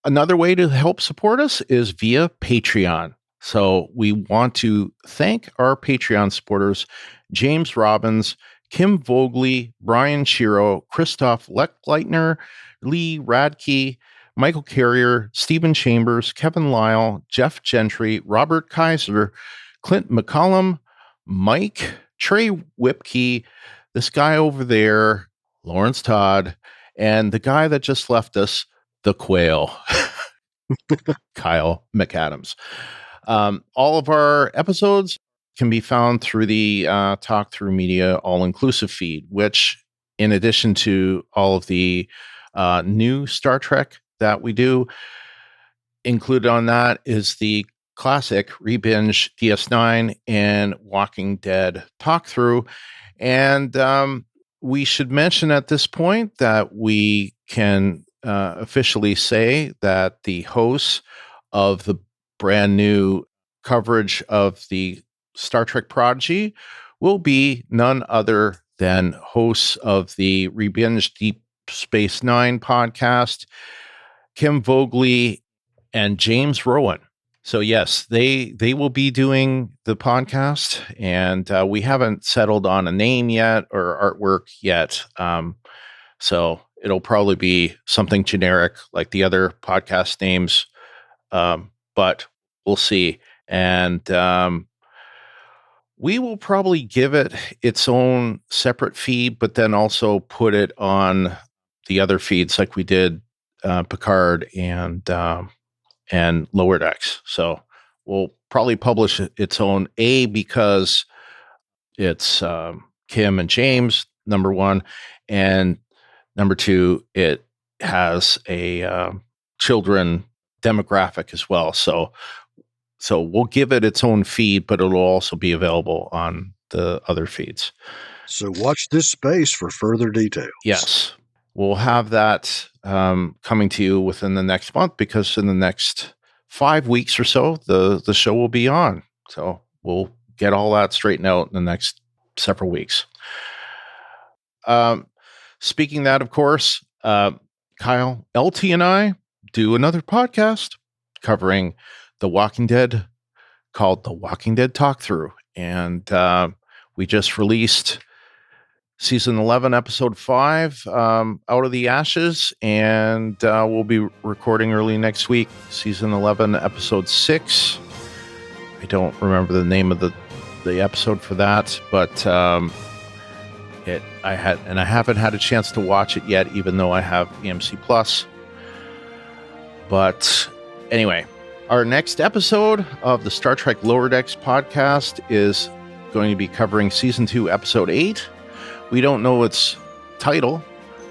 another way to help support us is via Patreon. So we want to thank our Patreon supporters, James Robbins, Kim Vogley, Brian Shiro, Christoph Leckleitner, Lee Radke, Michael Carrier, Stephen Chambers, Kevin Lyle, Jeff Gentry, Robert Kaiser, Clint McCollum, Mike, Trey Whipkey, this guy over there, Lawrence Todd, and the guy that just left us, the Quail, Kyle McAdams. All of our episodes can be found through the Talk Through Media all-inclusive feed, which, in addition to all of the new Star Trek that we do, included on that is the classic Rebinge DS9 and Walking Dead Talk Through. And we should mention at this point that we can officially say that the hosts of the brand new coverage of the Star Trek Prodigy will be none other than hosts of the Rebinge Deep Space Nine podcast, Kim Vogley and James Rowan. So yes, they will be doing the podcast, and we haven't settled on a name yet or artwork yet. So it'll probably be something generic like the other podcast names, but we'll see. And we will probably give it its own separate feed, but then also put it on the other feeds like we did Picard and Lower Decks. So we'll probably publish its own, because it's Kim and James, number one, and number two, it has a children demographic as well. So we'll give it its own feed, but it'll also be available on the other feeds. So watch this space for further details. Yes. We'll have that coming to you within the next month, because in the next 5 weeks or so, the show will be on. So we'll get all that straightened out in the next several weeks. Speaking that, of course, Kyle, LT, and I do another podcast covering The Walking Dead called The Walking Dead Talk Through. And we just released Season 11, Episode 5, Out of the Ashes, and we'll be recording early next week, Season 11, Episode 6. I don't remember the name of the episode for that, but I haven't had a chance to watch it yet, even though I have EMC Plus. But anyway, our next episode of the Star Trek Lower Decks podcast is going to be covering Season 2, Episode 8. We don't know its title,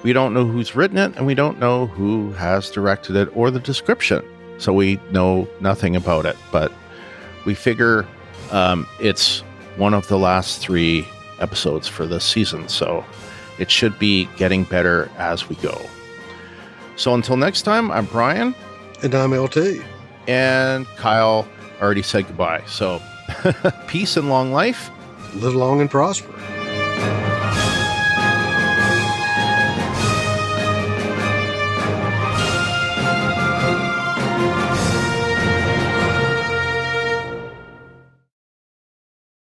we don't know who's written it, and we don't know who has directed it or the description. So we know nothing about it, but we figure it's one of the last 3 episodes for this season, so it should be getting better as we go. So until next time, I'm Brian. And I'm LT. And Kyle already said goodbye. So peace and long life. Live long and prosper.